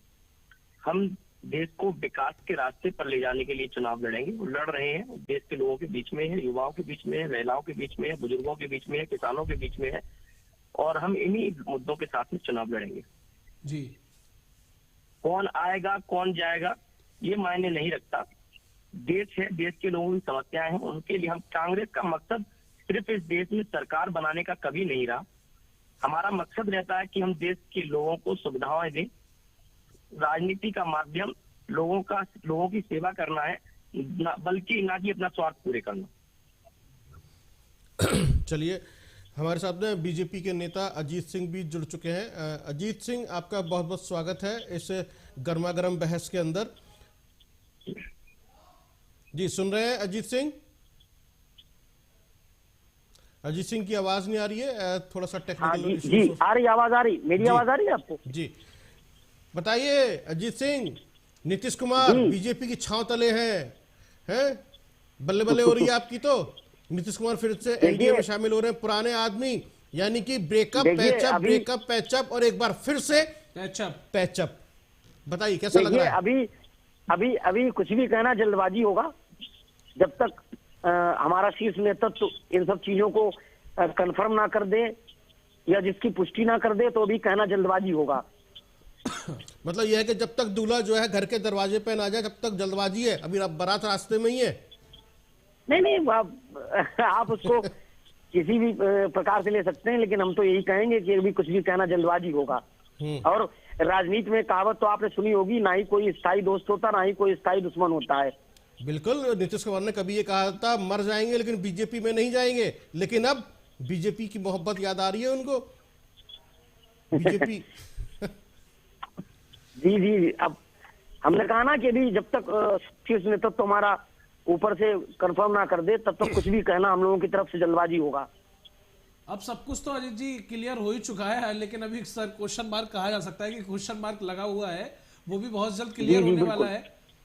[SPEAKER 5] हम देश को विकास के रास्ते पर ले जाने के लिए चुनाव लड़ेंगे, वो लड़ रहे हैं। देश के लोगों के बीच में है, युवाओं के बीच में है, महिलाओं के बीच में है, बुजुर्गों के बीच में है, किसानों के बीच में है, और हम इन्हीं मुद्दों के साथ में चुनाव लड़ेंगे।
[SPEAKER 2] जी,
[SPEAKER 5] कौन आएगा कौन जाएगा ये मायने नहीं रखता। देश है, देश के लोगों की समस्याएं हैं, उनके लिए हम, कांग्रेस का मकसद सिर्फ इस देश में सरकार बनाने का कभी नहीं रहा। हमारा मकसद रहता है कि हम देश के लोगों को सुविधाएं दें। राजनीति का माध्यम लोगों की सेवा करना है, बल्कि ना कि अपना स्वार्थ पूरे करना।
[SPEAKER 4] चलिए, हमारे साथ में बीजेपी के नेता अजीत सिंह भी जुड़ चुके हैं। अजीत सिंह, आपका बहुत बहुत स्वागत है इस गर्मा गर्म बहस के अंदर। जी, सुन रहे हैं अजीत सिंह? अजीत सिंह की आवाज नहीं आ रही है, थोड़ा सा टेक्निकल इशू।
[SPEAKER 6] जी, आ रही आवाज, आ रही मेरी आवाज आ रही है आपको?
[SPEAKER 4] जी, बताइए अजीत सिंह। नीतीश कुमार बीजेपी की छांव तले हैं? बल्ले बल्ले हो रही है आपकी तो। नीतीश कुमार फिर से एनडीए में शामिल हो रहे हैं, पुराने आदमी, यानी कि ब्रेकअप पैचअप और एक बार फिर से पैचअप। बताइए कैसा लग रहा है?
[SPEAKER 6] अभी कुछ भी कहना जल्दबाजी होगा। जब तक हमारा शीर्ष नेतृत्व इन सब चीजों को कंफर्म ना कर दे या जिसकी पुष्टि ना कर दे, तो अभी कहना जल्दबाजी होगा।
[SPEAKER 4] मतलब यह है कि जब तक दूल्हा जो है घर के दरवाजे पे ना जाए, जब तक जल्दबाजी है। अभी बारात रास्ते में ही है।
[SPEAKER 6] नहीं, आप उसको किसी भी प्रकार से ले सकते हैं, लेकिन हम तो यही कहेंगे कि अभी कुछ भी कहना जल्दबाजी होगा। और राजनीति में कहावत तो आपने सुनी होगी, ना ही कोई स्थायी दोस्त होता, ना ही कोई स्थायी दुश्मन होता है।
[SPEAKER 4] बिल्कुल, नीतीश कुमार ने कभी ये कहा था, मर जाएंगे लेकिन बीजेपी में नहीं जाएंगे। लेकिन अब बीजेपी की मोहब्बत याद आ रही है उनको। बीजेपी
[SPEAKER 6] जी, अब हमने कहा ना कि अभी जब तक शीर्ष नेतृत्व हमारा ऊपर से कंफर्म ना कर दे, तब तक कुछ भी कहना हम लोगों की तरफ से जल्दबाजी होगा।
[SPEAKER 2] अब सब कुछ तो अजीत जी क्लियर हो ही चुका है, लेकिन अभी सर क्वेश्चन मार्क कहा जा सकता है कि क्वेश्चन मार्क लगा हुआ है, वो भी बहुत जल्द क्लियर होने वाला है।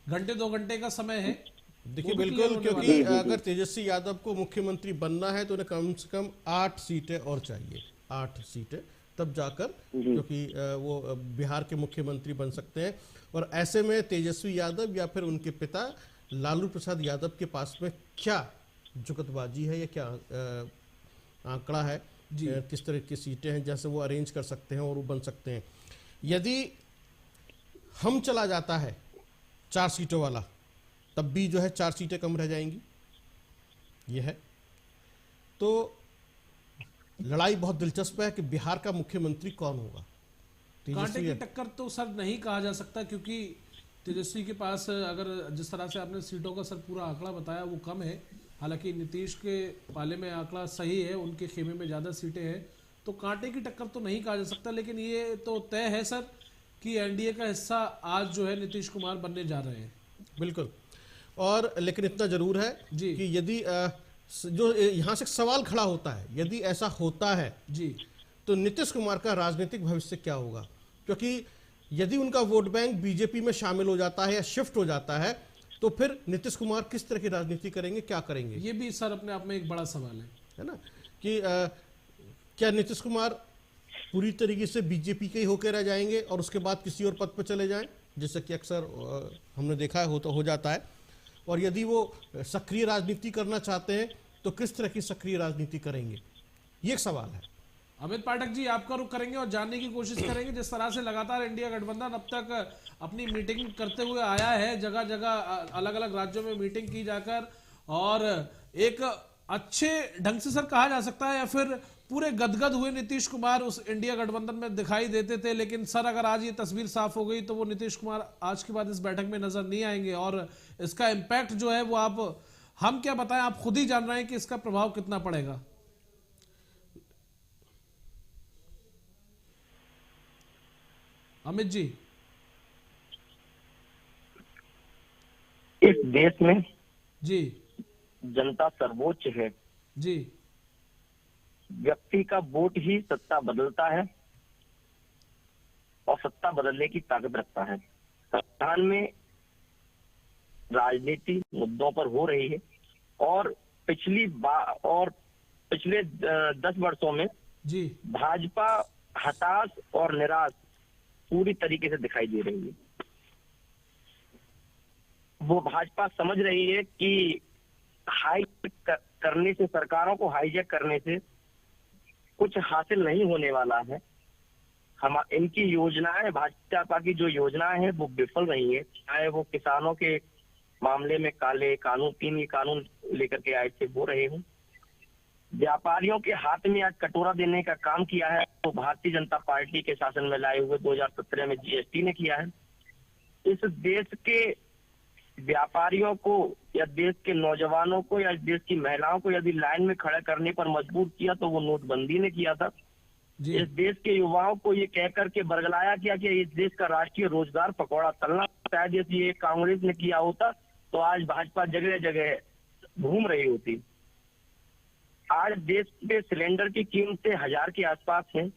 [SPEAKER 2] घंटे 2 घंटे का समय है।
[SPEAKER 4] देखिए, बिल्कुल, क्योंकि अगर तेजस्वी यादव को मुख्यमंत्री बनना है तो उन्हें कम से कम 8 सीटें और चाहिए, 8 सीटें, तब जाकर, क्योंकि वो बिहार के मुख्यमंत्री बन सकते हैं। और ऐसे में तेजस्वी यादव या फिर उनके पिता लालू प्रसाद यादव के पास में क्या जुगतबाजी है या क्या आंकड़ा है, किस तरह की सीटें हैं जैसे वो अरेंज कर सकते हैं और वो बन सकते हैं। यदि हम चला जाता है 4 सीटों वाला, तब भी जो है 4 सीटें कम रह जाएंगी। ये है, तो लड़ाई बहुत दिलचस्प है कि बिहार का मुख्यमंत्री कौन होगा।
[SPEAKER 2] कांटे की टक्कर तो सर नहीं कहा जा सकता, क्योंकि तेजस्वी के पास, अगर जिस तरह से आपने सीटों का सर पूरा आंकड़ा बताया, वो कम है। हालांकि नीतीश के पाले में आंकड़ा सही है, उनके खेमे में ज़्यादा सीटें हैं, तो कांटे की टक्कर तो नहीं कहा जा सकता। लेकिन ये तो तय है सर कि एनडीए का हिस्सा आज जो है नीतीश कुमार बनने जा रहे हैं।
[SPEAKER 4] बिल्कुल, और लेकिन इतना जरूर है जी कि यदि जो यहाँ से सवाल खड़ा होता है, यदि ऐसा होता है जी, तो नीतीश कुमार का राजनीतिक भविष्य क्या होगा? क्योंकि यदि उनका वोट बैंक बीजेपी में शामिल हो जाता है या शिफ्ट हो जाता है, तो फिर नीतीश कुमार किस तरह की राजनीति करेंगे, क्या करेंगे? ये
[SPEAKER 2] भी सर अपने आप में एक बड़ा सवाल है
[SPEAKER 4] ना, कि क्या नीतीश कुमार पूरी तरीके से बीजेपी के ही होकर रह जाएंगे और उसके बाद किसी और पद पर चले जाएं, जैसे कि अक्सर हमने देखा है हो जाता है। और यदि वो सक्रिय राजनीति करना चाहते हैं तो किस तरह की सक्रिय राजनीति करेंगे, ये एक सवाल है।
[SPEAKER 2] अमित पाठक जी, आपका रुख करेंगे और जानने की कोशिश करेंगे, जिस तरह से लगातार इंडिया गठबंधन अब तक अपनी मीटिंग करते हुए आया है, जगह जगह अलग अलग राज्यों में मीटिंग की जाकर, और एक अच्छे ढंग से सर कहा जा सकता है, या फिर पूरे गदगद हुए नीतीश कुमार उस इंडिया गठबंधन में दिखाई देते थे। लेकिन सर अगर आज ये तस्वीर साफ हो गई तो वो नीतीश कुमार आज के बाद इस बैठक में नजर नहीं आएंगे, और इसका इम्पैक्ट जो है वो हम क्या बताएं, आप खुद ही जान रहे हैं कि इसका प्रभाव कितना पड़ेगा। अमित जी,
[SPEAKER 5] इस देश में
[SPEAKER 2] जी
[SPEAKER 5] जनता सर्वोच्च है।
[SPEAKER 2] जी
[SPEAKER 5] व्यक्ति का वोट ही सत्ता बदलता है और सत्ता बदलने की ताकत रखता है। संविधान में राजनीति मुद्दों पर हो रही है और पिछले 10 वर्षों में
[SPEAKER 2] जी
[SPEAKER 5] भाजपा हताश और निराश पूरी तरीके से दिखाई दे रही है। वो भाजपा समझ रही है कि हाईजैक करने से, सरकारों को हाईजैक करने से कुछ हासिल नहीं होने वाला है। हम इनकी योजनाएं, भाजपा की जो योजनाएं हैं वो विफल रही है। चाहे वो किसानों के मामले में काले कानून, 3 कानून लेकर के आए थे वो रहे हों, व्यापारियों के हाथ में आज कटोरा देने का काम किया है तो भारतीय जनता पार्टी के शासन में लाए हुए 2017 में जीएसटी ने किया है। इस देश के व्यापारियों को या देश के नौजवानों को या देश की महिलाओं को यदि लाइन में खड़ा करने पर मजबूर किया तो वो नोटबंदी ने किया था।
[SPEAKER 2] जी
[SPEAKER 5] इस देश के युवाओं को ये कह करके बरगलाया किया कि इस देश का राष्ट्रीय रोजगार पकौड़ा तलना, शायद ये कांग्रेस ने किया होता तो आज भाजपा जगह जगह घूम रही होती। आज देश में सिलेंडर की कीमतें 1000 के आसपास हैं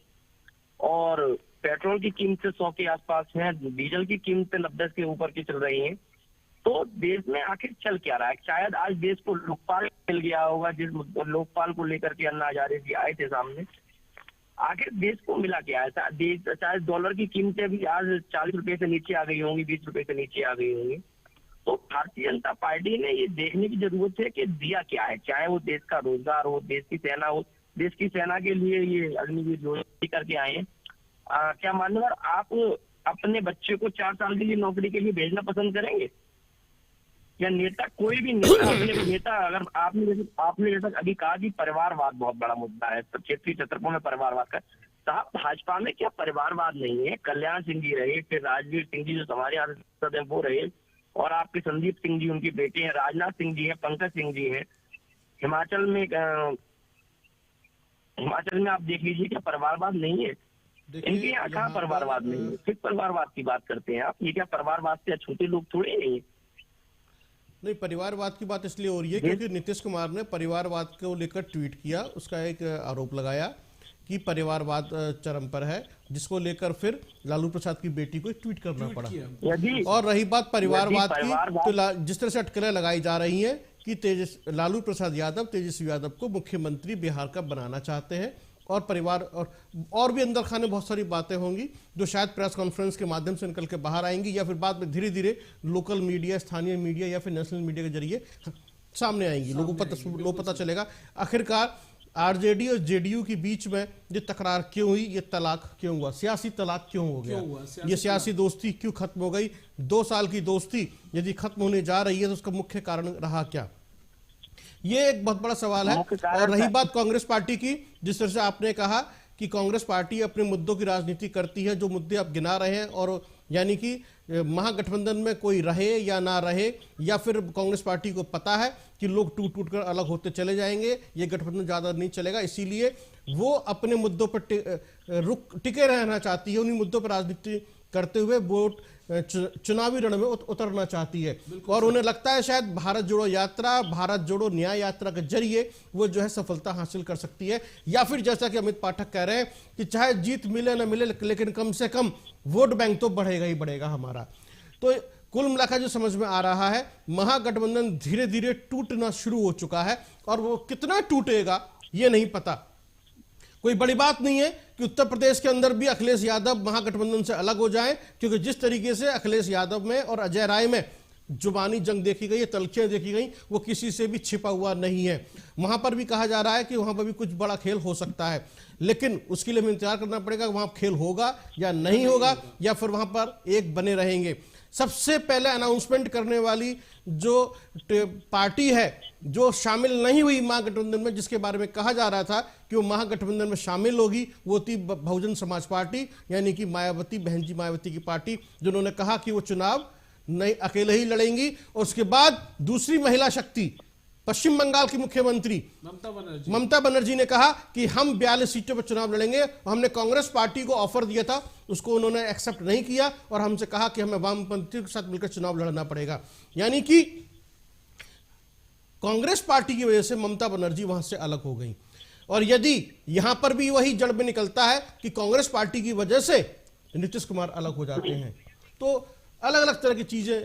[SPEAKER 5] और पेट्रोल की कीमतें 100 के आसपास हैं, डीजल की कीमतें 90 के ऊपर की चल रही हैं। तो देश में आखिर चल क्या रहा है? शायद आज देश को लोकपाल मिल गया होगा, जिस लोकपाल को लेकर के अन्ना हजारे जी आए थे सामने। आखिर देश को मिला क्या है? शायद डॉलर की कीमतें भी आज 40 रुपए से नीचे आ गई होंगी, 20 रुपए से नीचे आ गई होंगी। तो भारतीय जनता पार्टी ने ये देखने की जरूरत है कि दिया क्या है, चाहे वो देश का रोजगार हो, देश की सेना हो। देश की सेना के लिए ये अग्निवीर जोशी करके आए हैं। क्या मान्यवर आप अपने बच्चे को 4 साल के लिए नौकरी के लिए भेजना पसंद करेंगे? या नेता, कोई भी नेता, अपने नेता, अगर आपने जैसा अभी कहा कि परिवारवाद बहुत बड़ा मुद्दा है, तो क्षेत्रीय क्षेत्रफलों में परिवारवाद का, साहब भाजपा में क्या परिवारवाद नहीं है? कल्याण सिंह जी रहे, फिर राजवीर सिंह जी जो हमारे यहाँ सांसद हैं वो रहे, और आपके संदीप सिंह जी उनके बेटे हैं, राजनाथ सिंह जी हैं, पंकज सिंह जी हैं। हिमाचल में आप देख लीजिए, क्या परिवारवाद नहीं है? इनके यहाँ कहाँ परिवारवाद नहीं है? फिर परिवारवाद की बात करते हैं आप। ये क्या परिवारवाद से छोटे लोग थोड़े नहीं है?
[SPEAKER 4] नहीं, परिवारवाद की बात इसलिए हो रही है क्योंकि नीतीश कुमार ने परिवारवाद को लेकर ट्वीट किया, उसका एक आरोप लगाया कि परिवारवाद चरम पर है, जिसको लेकर फिर लालू प्रसाद की बेटी को ट्वीट करना पड़ा। और रही बात परिवारवाद की, तो जिस तरह से अटकलें लगाई जा रही हैं कि लालू प्रसाद यादव तेजस्वी यादव को मुख्यमंत्री बिहार का बनाना चाहते हैं, और परिवार और भी अंदर खाने बहुत सारी बातें होंगी जो शायद प्रेस कॉन्फ्रेंस के माध्यम से निकल के बाहर आएंगी, या फिर बाद में धीरे धीरे लोकल मीडिया, स्थानीय मीडिया या फिर नेशनल मीडिया के जरिए सामने आएंगी। लोगों को पता चलेगा आखिरकार आरजेडी और जेडीयू के बीच में ये तकरार क्यों हुई, ये तलाक क्यों हुआ, सियासी तलाक क्यों हो गया, ये सियासी दोस्ती क्यों खत्म हो गई। 2 साल की दोस्ती यदि खत्म होने जा रही है तो उसका मुख्य कारण रहा क्या, ये एक बहुत बड़ा सवाल है। और रही बात कांग्रेस पार्टी की, जिस तरह से आपने कहा कि कांग्रेस पार्टी अपने मुद्दों की राजनीति करती है, जो मुद्दे आप गिना रहे हैं, और यानी कि महागठबंधन में कोई रहे या ना रहे, या फिर कांग्रेस पार्टी को पता है कि लोग टूट टूट कर अलग होते चले जाएंगे, ये गठबंधन ज्यादा नहीं चलेगा, इसीलिए वो अपने मुद्दों पर टिके रहना चाहती है, उन्हीं मुद्दों पर राजनीति करते हुए वोट चुनावी रण में उतरना चाहती है। और उन्हें लगता है शायद भारत जोड़ो यात्रा, भारत जोड़ो न्याय यात्रा के जरिए वो जो है सफलता हासिल कर सकती है, या फिर जैसा कि अमित पाठक कह रहे हैं कि चाहे जीत मिले ना मिले लेकिन कम से कम वोट बैंक तो बढ़ेगा ही बढ़ेगा हमारा। तो कुल मिलाकर जो समझ में आ रहा है, महागठबंधन धीरे धीरे टूटना शुरू हो चुका है, और वो कितना टूटेगा ये नहीं पता। कोई बड़ी बात नहीं है कि उत्तर प्रदेश के अंदर भी अखिलेश यादव महागठबंधन से अलग हो जाएं, क्योंकि जिस तरीके से अखिलेश यादव में और अजय राय में जुबानी जंग देखी गई है, तलखियां देखी गई, वो किसी से भी छिपा हुआ नहीं है। वहां पर भी कहा जा रहा है कि वहां पर भी कुछ बड़ा खेल हो सकता है, लेकिन उसके लिए हमें इंतजार करना पड़ेगा वहां खेल होगा या नहीं होगा, या फिर वहां पर एक बने रहेंगे। सबसे पहले अनाउंसमेंट करने वाली जो पार्टी है जो शामिल नहीं हुई महागठबंधन में, जिसके बारे में कहा जा रहा था कि वो महागठबंधन में शामिल होगी, वो थी बहुजन समाज पार्टी, यानी कि मायावती, बहन जी मायावती की पार्टी, जिन्होंने कहा कि वो चुनाव नहीं अकेले ही लड़ेंगी। और उसके बाद दूसरी महिला शक्ति पश्चिम बंगाल की मुख्यमंत्री ममता बनर्जी ने कहा कि हम 42 सीटों पर चुनाव लड़ेंगे, और हमने कांग्रेस पार्टी को ऑफर दिया था, उसको उन्होंने एक्सेप्ट नहीं किया और हमसे कहा कि हमें वामपंथियों के साथ मिलकर चुनाव लड़ना पड़ेगा। यानी कि कांग्रेस पार्टी की वजह से ममता बनर्जी वहां से अलग हो गई। और यदि यहां पर भी वही जड़ में निकलता है कि कांग्रेस पार्टी की वजह से नीतीश कुमार अलग हो जाते हैं, तो अलग अलग तरह की चीजें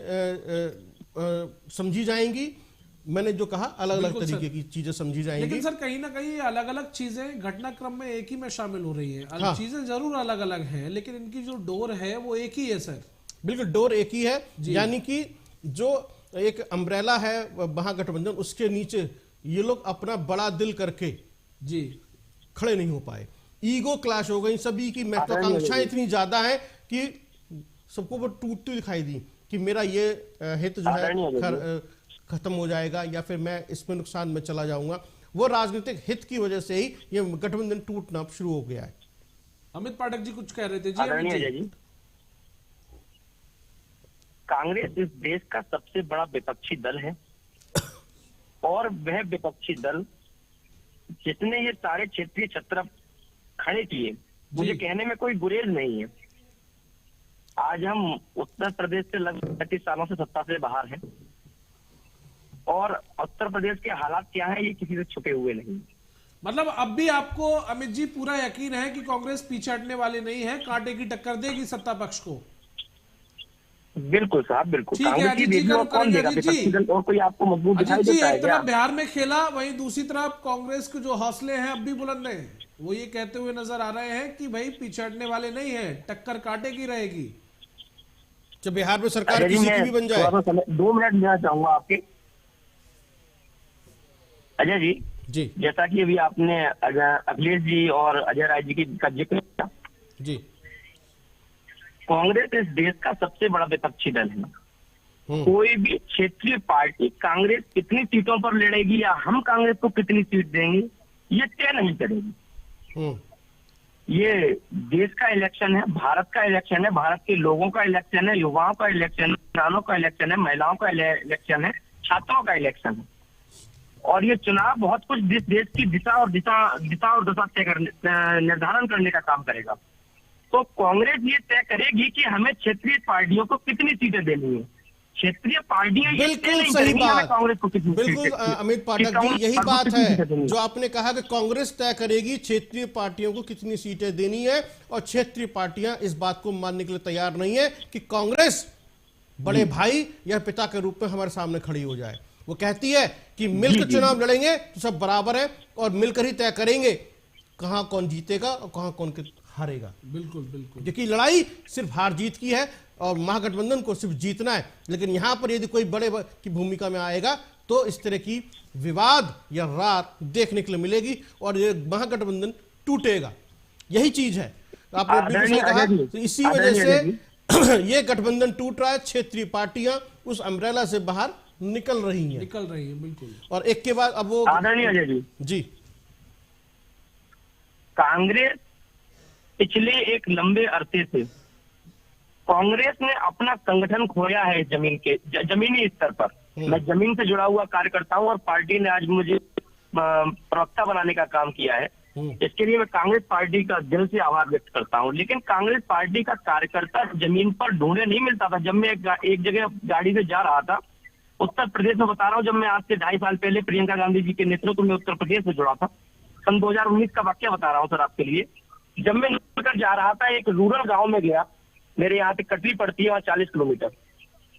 [SPEAKER 4] समझी जाएंगी। मैंने जो कहा अलग अलग तरीके की चीजें समझी जाएंगी।
[SPEAKER 2] लेकिन सर कहीं ना कहीं अलग अलग चीजें घटनाक्रम में एक ही में शामिल हो रही हैं।
[SPEAKER 4] हाँ।
[SPEAKER 2] चीजें जरूर अलग अलग हैं, लेकिन इनकी जो डोर है वो एक ही है सर।
[SPEAKER 4] बिल्कुल, डोर एक ही है। यानी कि जो एक अम्ब्रेला है महागठबंधन, उसके नीचे ये लोग अपना बड़ा दिल करके
[SPEAKER 2] जी
[SPEAKER 4] खड़े नहीं हो पाए। ईगो क्लैश हो गई, सभी की महत्वाकांक्षाएं इतनी ज्यादा है कि सबको वो टूटती दिखाई दी कि मेरा ये हित जो है खत्म हो जाएगा या फिर मैं इसमें नुकसान में चला जाऊंगा। वो राजनीतिक हित की वजह से ही ये गठबंधन टूटना शुरू हो गया है।
[SPEAKER 2] अमित पाठक जी कुछ कह रहे थे। जी
[SPEAKER 5] कांग्रेस इस देश का सबसे बड़ा विपक्षी दल है, और वह विपक्षी दल जिसने ये सारे क्षेत्रीय छत्र खड़े किए, मुझे कहने में कोई गुरेज नहीं है। आज हम उत्तर प्रदेश से लगभग 30 सालों से सत्ता से बाहर हैं, और उत्तर प्रदेश के हालात क्या है ये किसी से छुपे हुए नहीं।
[SPEAKER 2] मतलब अब भी आपको अमित जी पूरा यकीन है कि कांग्रेस पीछे हटने वाली नहीं है, कांटे की टक्कर देगी सत्ता पक्ष को?
[SPEAKER 5] बिल्कुल साहब, बिल्कुल।
[SPEAKER 2] ठीक है अजीत जी,
[SPEAKER 5] कौन देगा विपक्षी दल? और कोई आपको मजबूत दिखाई देता है?
[SPEAKER 2] एक तरफ बिहार में खेला, वहीं दूसरी तरफ कांग्रेस के जो हौसले हैं अब भी बुलंद हैं, वो ये कहते हुए नजर आ रहे हैं कि भाई पीछे हटने वाले नहीं है, टक्कर कांटे की रहेगी।
[SPEAKER 4] जब बिहार में सरकार किसी की भी बन जाए।
[SPEAKER 5] 2 मिनट देना चाहूंगा आपके अजय जी। जैसा कि अभी आपने अखिलेश जी और अजय राय जी का जिक्र किया
[SPEAKER 4] जी,
[SPEAKER 5] कांग्रेस इस देश का सबसे बड़ा विपक्षी दल है। कोई भी क्षेत्रीय पार्टी कांग्रेस कितनी सीटों पर लड़ेगी या हम कांग्रेस को कितनी सीट देंगे ये तय नहीं करेगी। ये देश का इलेक्शन है, भारत का इलेक्शन है, भारत के लोगों का इलेक्शन है, युवाओं का इलेक्शन है, किसानों का इलेक्शन है, महिलाओं का इलेक्शन है, छात्रों का इलेक्शन है। और ये चुनाव बहुत कुछ देश की दिशा और दशा निर्धारण करने का काम करेगा। तो कांग्रेस ये तय करेगी कि हमें क्षेत्रीय पार्टियों को कितनी सीटें देनी है। क्षेत्रीय पार्टियां
[SPEAKER 4] बिल्कुल सही बात,
[SPEAKER 5] कांग्रेस को कितनी
[SPEAKER 4] बिल्कुल अमित पाठक जी, यही बात है जो आपने कहा कि कांग्रेस तय करेगी क्षेत्रीय पार्टियों को कितनी सीटें देनी है, और क्षेत्रीय पार्टियां इस बात को मानने के लिए तैयार नहीं है कि कांग्रेस बड़े भाई या पिता के रूप में हमारे सामने खड़ी हो जाए। वो कहती है कि मिलकर चुनाव लड़ेंगे तो सब बराबर है, और मिलकर ही तय करेंगे कहां कौन जीतेगा और कहां कौन हारेगा।
[SPEAKER 2] बिल्कुल बिल्कुल,
[SPEAKER 4] क्योंकि लड़ाई सिर्फ हार जीत की है और महागठबंधन को सिर्फ जीतना है। लेकिन यहां पर यदि कोई बड़े की भूमिका में आएगा तो इस तरह की विवाद या रार देखने के लिए मिलेगी और ये महागठबंधन टूटेगा। यही चीज है, आपने बिल्कुल कहा। तो इसी वजह से ये गठबंधन टूट रहा है, क्षेत्रीय पार्टियां उस अम्ब्रेला से बाहर निकल रही हैं
[SPEAKER 2] बिल्कुल।
[SPEAKER 4] और एक के बाद अब वो
[SPEAKER 5] आदरणीय जी, कांग्रेस पिछले एक लंबे अरसे से कांग्रेस ने अपना संगठन खोया है जमीनी स्तर पर। मैं जमीन से जुड़ा हुआ कार्यकर्ता हूं और पार्टी ने आज मुझे प्रवक्ता बनाने का काम किया है। इसके लिए मैं कांग्रेस पार्टी का दिल से आभार व्यक्त करता हूं। लेकिन कांग्रेस पार्टी का कार्यकर्ता जमीन पर ढूंढे नहीं मिलता था। जब मैं एक जगह गाड़ी से जा रहा था उत्तर प्रदेश में, बता रहा हूँ, जब मैं आज से 2.5 साल पहले प्रियंका गांधी जी के नेतृत्व में उत्तर प्रदेश से जुड़ा था, सन 2019 का वाक्य बता रहा हूँ सर आपके लिए। जब मैं निकलकर जा रहा था एक रूरल गांव में गया, मेरे यहाँ से कटरी पड़ती है वहाँ 40 किलोमीटर।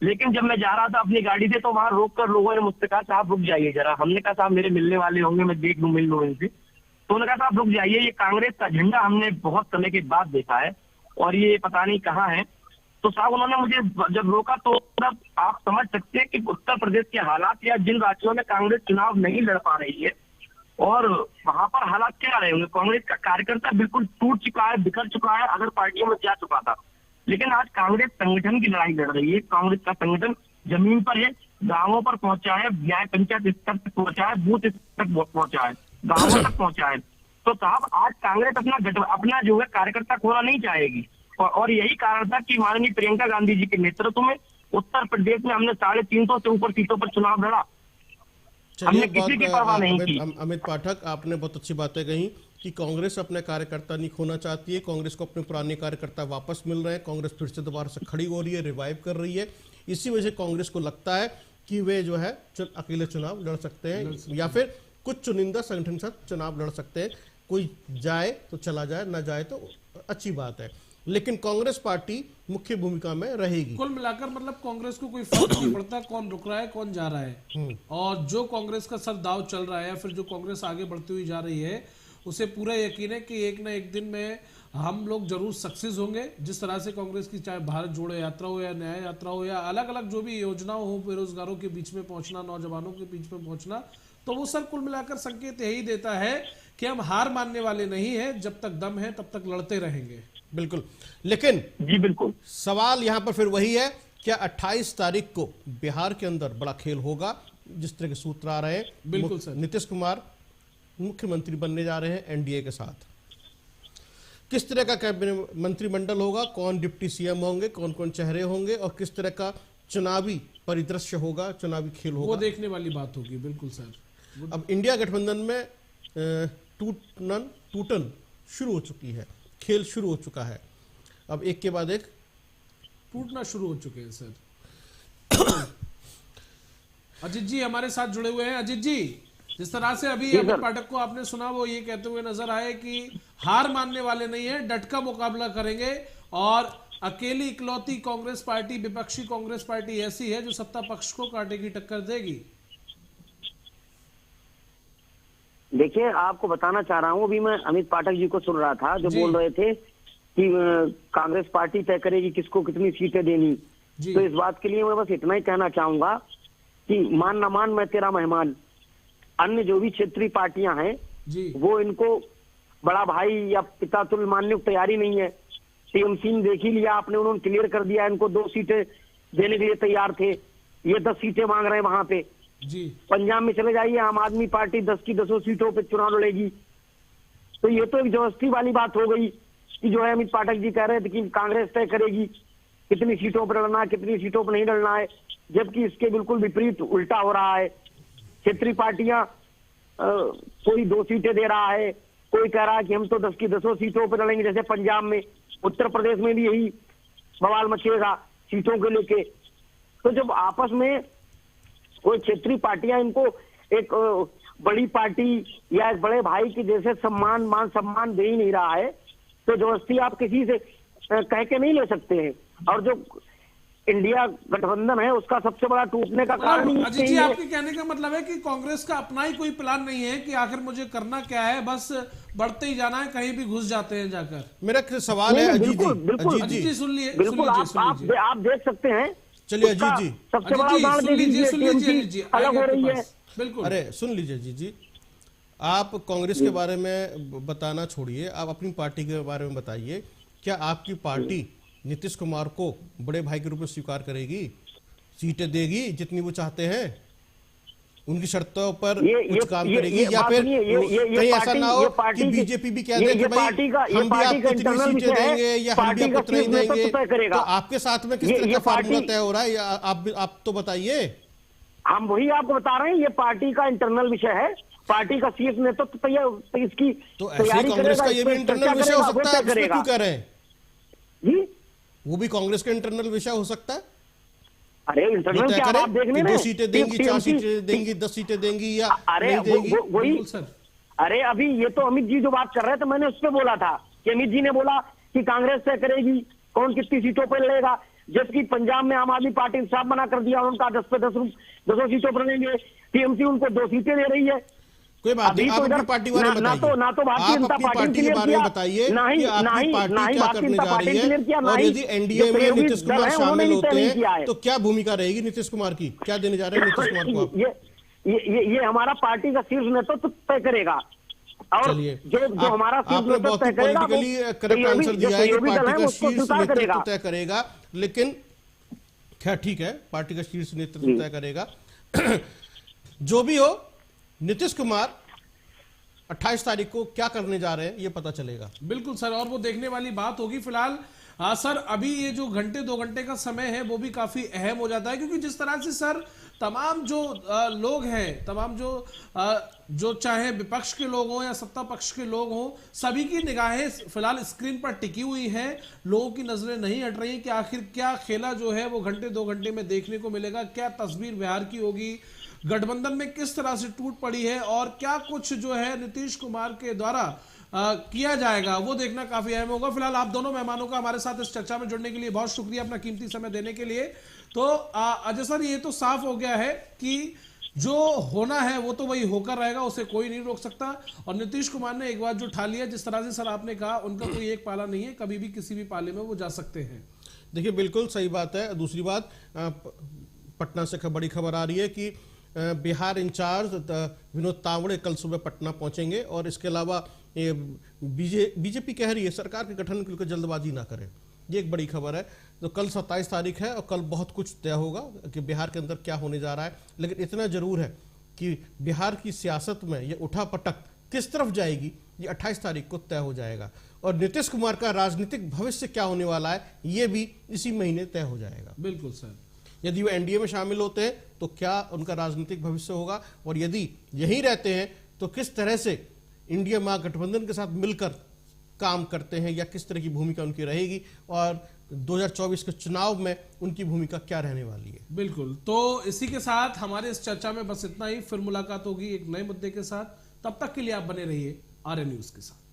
[SPEAKER 5] लेकिन जब मैं जा रहा था अपनी गाड़ी से तो वहां रोक कर लोगों ने मुझसे कहा साहब रुक जाइए जरा। हमने कहा साहब मेरे मिलने वाले होंगे, मैं देख लूं मिल लूं इनसे। तो उन्होंने कहा साहब रुक जाइए, ये कांग्रेस का झंडा हमने बहुत समय के बाद देखा है और ये पता नहीं कहाँ है। तो साहब उन्होंने मुझे जब रोका तो तब आप समझ सकते हैं कि उत्तर प्रदेश के हालात या जिन राज्यों में कांग्रेस चुनाव नहीं लड़ पा रही है और वहां पर हालात क्या रहे होंगे। कांग्रेस का कार्यकर्ता बिल्कुल टूट चुका है, बिखर चुका है, अगर पार्टियों में जा चुका था। लेकिन आज कांग्रेस संगठन की लड़ाई लड़ रही है। कांग्रेस का संगठन जमीन पर है, गांवों पर पहुंचा है, न्याय पंचायत स्तर तक पहुंचा है, बूथ स्तर तक पहुंचा है, गांवों तक पहुंचा है। तो साहब आज कांग्रेस अपना जो है कार्यकर्ता खोना नहीं चाहेगी और यही कारण था कि माननीय प्रियंका गांधी जी के नेतृत्व में उत्तर प्रदेश में हमने 350 से ऊपर सीटों पर चुनाव लड़ा। हमने किसी की परवाह नहीं की।
[SPEAKER 4] अमित पाठक, आपने बहुत अच्छी बातें कही कि कांग्रेस अपने कार्यकर्ता नहीं खोना चाहती है, कांग्रेस को अपने पुराने कार्यकर्ता वापस मिल रहे हैं, कांग्रेस फिर से दोबारा से खड़ी हो रही है, रिवाइव कर रही है। इसी वजह से कांग्रेस को लगता है कि वे जो है अकेले चुनाव लड़ सकते हैं या फिर कुछ चुनिंदा संगठन के साथ चुनाव लड़ सकते हैं। कोई जाए तो चला जाए, ना जाए तो अच्छी बात है, लेकिन कांग्रेस पार्टी मुख्य भूमिका में रहेगी।
[SPEAKER 2] कुल मिलाकर मतलब कांग्रेस को कोई फर्क नहीं पड़ता कौन रुक रहा है कौन जा रहा है, और जो कांग्रेस का सर दाव चल रहा है या फिर जो कांग्रेस आगे बढ़ती हुई जा रही है उसे पूरा यकीन है कि एक ना एक दिन में हम लोग जरूर सक्सेस होंगे। जिस तरह से कांग्रेस की चाहे भारत जोड़ो यात्रा हो या न्याय यात्रा हो या अलग अलग जो भी योजनाओं हो, बेरोजगारों के बीच में पहुंचना, नौजवानों के बीच में पहुंचना, तो वो सर कुल मिलाकर संकेत यही देता है कि हम हार मानने वाले नहीं है, जब तक दम है तब तक लड़ते रहेंगे।
[SPEAKER 4] बिल्कुल, लेकिन
[SPEAKER 5] जी बिल्कुल,
[SPEAKER 4] सवाल यहां पर फिर वही है, क्या 28 तारीख को बिहार के अंदर बड़ा खेल होगा? जिस तरह के सूत्र आ रहे हैं,
[SPEAKER 2] बिल्कुल सर,
[SPEAKER 4] नीतीश कुमार मुख्यमंत्री बनने जा रहे हैं एनडीए के साथ। किस तरह का कैबिनेट मंत्रिमंडल होगा, कौन डिप्टी सीएम होंगे, कौन कौन चेहरे होंगे और किस तरह का चुनावी परिदृश्य होगा, चुनावी खेल होगा,
[SPEAKER 2] वो देखने वाली बात होगी। बिल्कुल सर।
[SPEAKER 4] अब इंडिया गठबंधन में टूटन शुरू हो चुकी है, खेल शुरू हो चुका है, अब एक के बाद एक
[SPEAKER 2] टूटना शुरू हो चुके हैं सर। अजीत जी हमारे साथ जुड़े हुए हैं। अजीत जी, जिस तरह से अभी अमित पाठक को आपने सुना, वो ये कहते हुए नजर आए कि हार मानने वाले नहीं है, डट का मुकाबला करेंगे और अकेली इकलौती कांग्रेस पार्टी, विपक्षी कांग्रेस पार्टी ऐसी है जो सत्ता पक्ष को कांटे की टक्कर देगी।
[SPEAKER 6] देखिए, आपको बताना चाह रहा हूँ, अभी मैं अमित पाठक जी को सुन रहा था जो बोल रहे थे कि कांग्रेस पार्टी तय करेगी किसको कितनी सीटें देनी। तो इस बात के लिए मैं बस इतना ही कहना चाहूंगा कि मान न मान मैं तेरा मेहमान। अन्य जो भी क्षेत्रीय पार्टियां हैं वो इनको बड़ा भाई या पिता तुल्य मानने की तैयारी नहीं है। टीएमसी ने देख ही लिया आपने, उन्होंने क्लियर कर दिया, इनको 2 सीटें देने के लिए तैयार थे, ये 10 सीटें मांग रहे हैं वहां पे। पंजाब में चले जाइए, आम आदमी पार्टी 10 की 10 सीटों पे चुनाव लड़ेगी। तो ये तो एक जबरदस्ती वाली बात हो गई कि जो है अमित पाठक जी कह रहे थे कि कांग्रेस तय करेगी कितनी सीटों पर लड़ना है, कितनी सीटों पर नहीं लड़ना है, जबकि इसके बिल्कुल विपरीत उल्टा हो रहा है। क्षेत्रीय पार्टियां कोई 2 सीटें दे रहा है, कोई कह रहा है कि हम तो 10 की 10 सीटों पर लड़ेंगे, जैसे पंजाब में, उत्तर प्रदेश में भी यही बवाल मचेगा सीटों को लेके। तो जब आपस में कोई क्षेत्रीय पार्टियां इनको एक बड़ी पार्टी या एक बड़े भाई की जैसे मान सम्मान दे ही नहीं रहा है, तो जबरदस्ती आप किसी से कह के नहीं ले सकते हैं। और जो इंडिया गठबंधन है उसका सबसे बड़ा टूटने का कारण
[SPEAKER 2] अजीत जी, आपके कहने का मतलब है कि कांग्रेस का अपना ही कोई प्लान नहीं है कि आखिर मुझे करना क्या है, बस बढ़ते ही जाना है, कहीं भी घुस जाते हैं जाकर।
[SPEAKER 4] मेरा सवाल है अजीत
[SPEAKER 2] जी, सुन लिए,
[SPEAKER 6] बिल्कुल आप देख सकते हैं।
[SPEAKER 4] चलिए अजीत जी,
[SPEAKER 6] सबसे बड़ा उदाहरण दे दीजिए, अलग हो रही है।
[SPEAKER 2] बिल्कुल,
[SPEAKER 4] अरे सुन लीजिए अजीत जी, आप कांग्रेस के बारे में बताना छोड़िए, आप अपनी पार्टी के बारे में बताइए। क्या आपकी पार्टी नीतीश कुमार को बड़े भाई के रूप में स्वीकार करेगी, सीटें देगी जितनी वो चाहते हैं, उनकी शर्तों पर कुछ काम करेगी, या फिर कहीं ऐसा ना हो कि बीजेपी भी कह दे कि भाई हम भी आपको इतनी सीटें देंगे या हम भी आपको इतनी देंगे? तो आपके साथ में किस तरह का फार्मूला तय हो रहा है, आप तो बताइए।
[SPEAKER 6] हम वही आपको बता रहे हैं, ये पार्टी का इंटरनल विषय है, पार्टी का शीर्ष नेतृत्व तो इसकी
[SPEAKER 4] तो ऐसे कांग्रेस का ये भी इंटरनल विषय हो सकता है, क्यों कह रहे हैं
[SPEAKER 6] जी?
[SPEAKER 4] वो भी कांग्रेस का इंटरनल विषय हो सकता है।
[SPEAKER 6] अरे इंटरनल क्या आप देख लें,
[SPEAKER 4] 2 सीटें देंगी, 4 सीटें देंगी, 10 सीटें देंगी या नहीं देंगी?
[SPEAKER 6] वही अरे अभी ये तो अमित जी जो बात कर रहे थे, मैंने उस पर बोला था कि अमित जी ने बोला कि कांग्रेस तय करेगी कौन कितनी सीटों पर लड़ेगा, जबकि पंजाब में आम आदमी पार्टी ने साफ मना कर दिया, उनका 10 पे 10 सीटों पर लेंगे। टीएमसी उनको 2 सीटें दे रही है।
[SPEAKER 4] कोई बात नहीं, आप अपनी पार्टी बारे में बताइए,
[SPEAKER 6] ना तो भारतीय जनता पार्टी
[SPEAKER 4] के बारे में बताइए कि आपकी पार्टी क्या करने जा रही है, और यदि एनडीए में नीतीश कुमार शामिल होते हैं तो क्या भूमिका रहेगी नीतीश कुमार की, क्या देने जा रहे हैं नीतीश कुमार को आप?
[SPEAKER 6] ये हमारा पार्टी का शीर्ष नेतृत्व तय करेगा। और जो हमारा
[SPEAKER 4] आपने बहुत ही पॉलिटिकली करेक्ट आंसर दिया है कि पार्टी का शीर्ष नेतृत्व तय करेगा, लेकिन क्या ठीक है, पार्टी का शीर्ष नेतृत्व तय करेगा। जो भी हो, नीतीश कुमार 28 तारीख को क्या करने जा रहे हैं ये पता चलेगा।
[SPEAKER 2] बिल्कुल सर, और वो देखने वाली बात होगी। फिलहाल हाँ सर, अभी ये जो घंटे 2 घंटे का समय है वो भी काफी अहम हो जाता है, क्योंकि जिस तरह से सर तमाम जो लोग हैं, तमाम जो चाहे विपक्ष के लोग हों या सत्ता पक्ष के लोग हों, सभी की निगाहें फिलहाल स्क्रीन पर टिकी हुई हैं। लोगों की नजरें नहीं हट रही कि आखिर क्या खेला जो है वो घंटे 2 घंटे में देखने को मिलेगा, क्या तस्वीर बिहार की होगी, गठबंधन में किस तरह से टूट पड़ी है और क्या कुछ जो है नीतीश कुमार के द्वारा किया जाएगा, वो देखना काफी अहम होगा। फिलहाल आप दोनों मेहमानों का हमारे साथ इस चर्चा में जुड़ने के लिए बहुत शुक्रिया, अपना कीमती समय देने के लिए। तो अजय सर, ये तो साफ हो गया है कि जो होना है वो तो वही होकर रहेगा, उसे कोई नहीं रोक सकता। और नीतीश कुमार ने एक बात जो उठा लिया, जिस तरह से सर आपने कहा, उनका कोई एक पाला नहीं है, कभी भी किसी भी पाले में वो जा सकते हैं।
[SPEAKER 4] देखिए बिल्कुल सही बात है। दूसरी बात, पटना से बड़ी खबर आ रही है कि बिहार इंचार्ज विनोद तावड़े कल सुबह पटना पहुंचेंगे और इसके अलावा बीजेपी कह रही है सरकार के गठन के लिए जल्दबाजी ना करें, ये एक बड़ी खबर है। तो कल 27 तारीख है और कल बहुत कुछ तय होगा कि बिहार के अंदर क्या होने जा रहा है। लेकिन इतना जरूर है कि बिहार की सियासत में ये उठापटक किस तरफ जाएगी, ये 28 तारीख को तय हो जाएगा। और नीतीश कुमार का राजनीतिक भविष्य क्या होने वाला है, ये भी इसी महीने तय हो जाएगा।
[SPEAKER 2] बिल्कुल सर।
[SPEAKER 4] यदि वो एनडीए में शामिल होते हैं तो क्या उनका राजनीतिक भविष्य होगा, और यदि यहीं रहते हैं तो किस तरह से इंडिया महागठबंधन के साथ मिलकर काम करते हैं, या किस तरह की भूमिका उनकी रहेगी, और 2024 के चुनाव में उनकी भूमिका क्या रहने वाली है।
[SPEAKER 2] बिल्कुल। तो इसी के साथ हमारे इस चर्चा में बस इतना ही। फिर मुलाकात होगी एक नए मुद्दे के साथ। तब तक के लिए आप बने रहिए आर्यन न्यूज के साथ।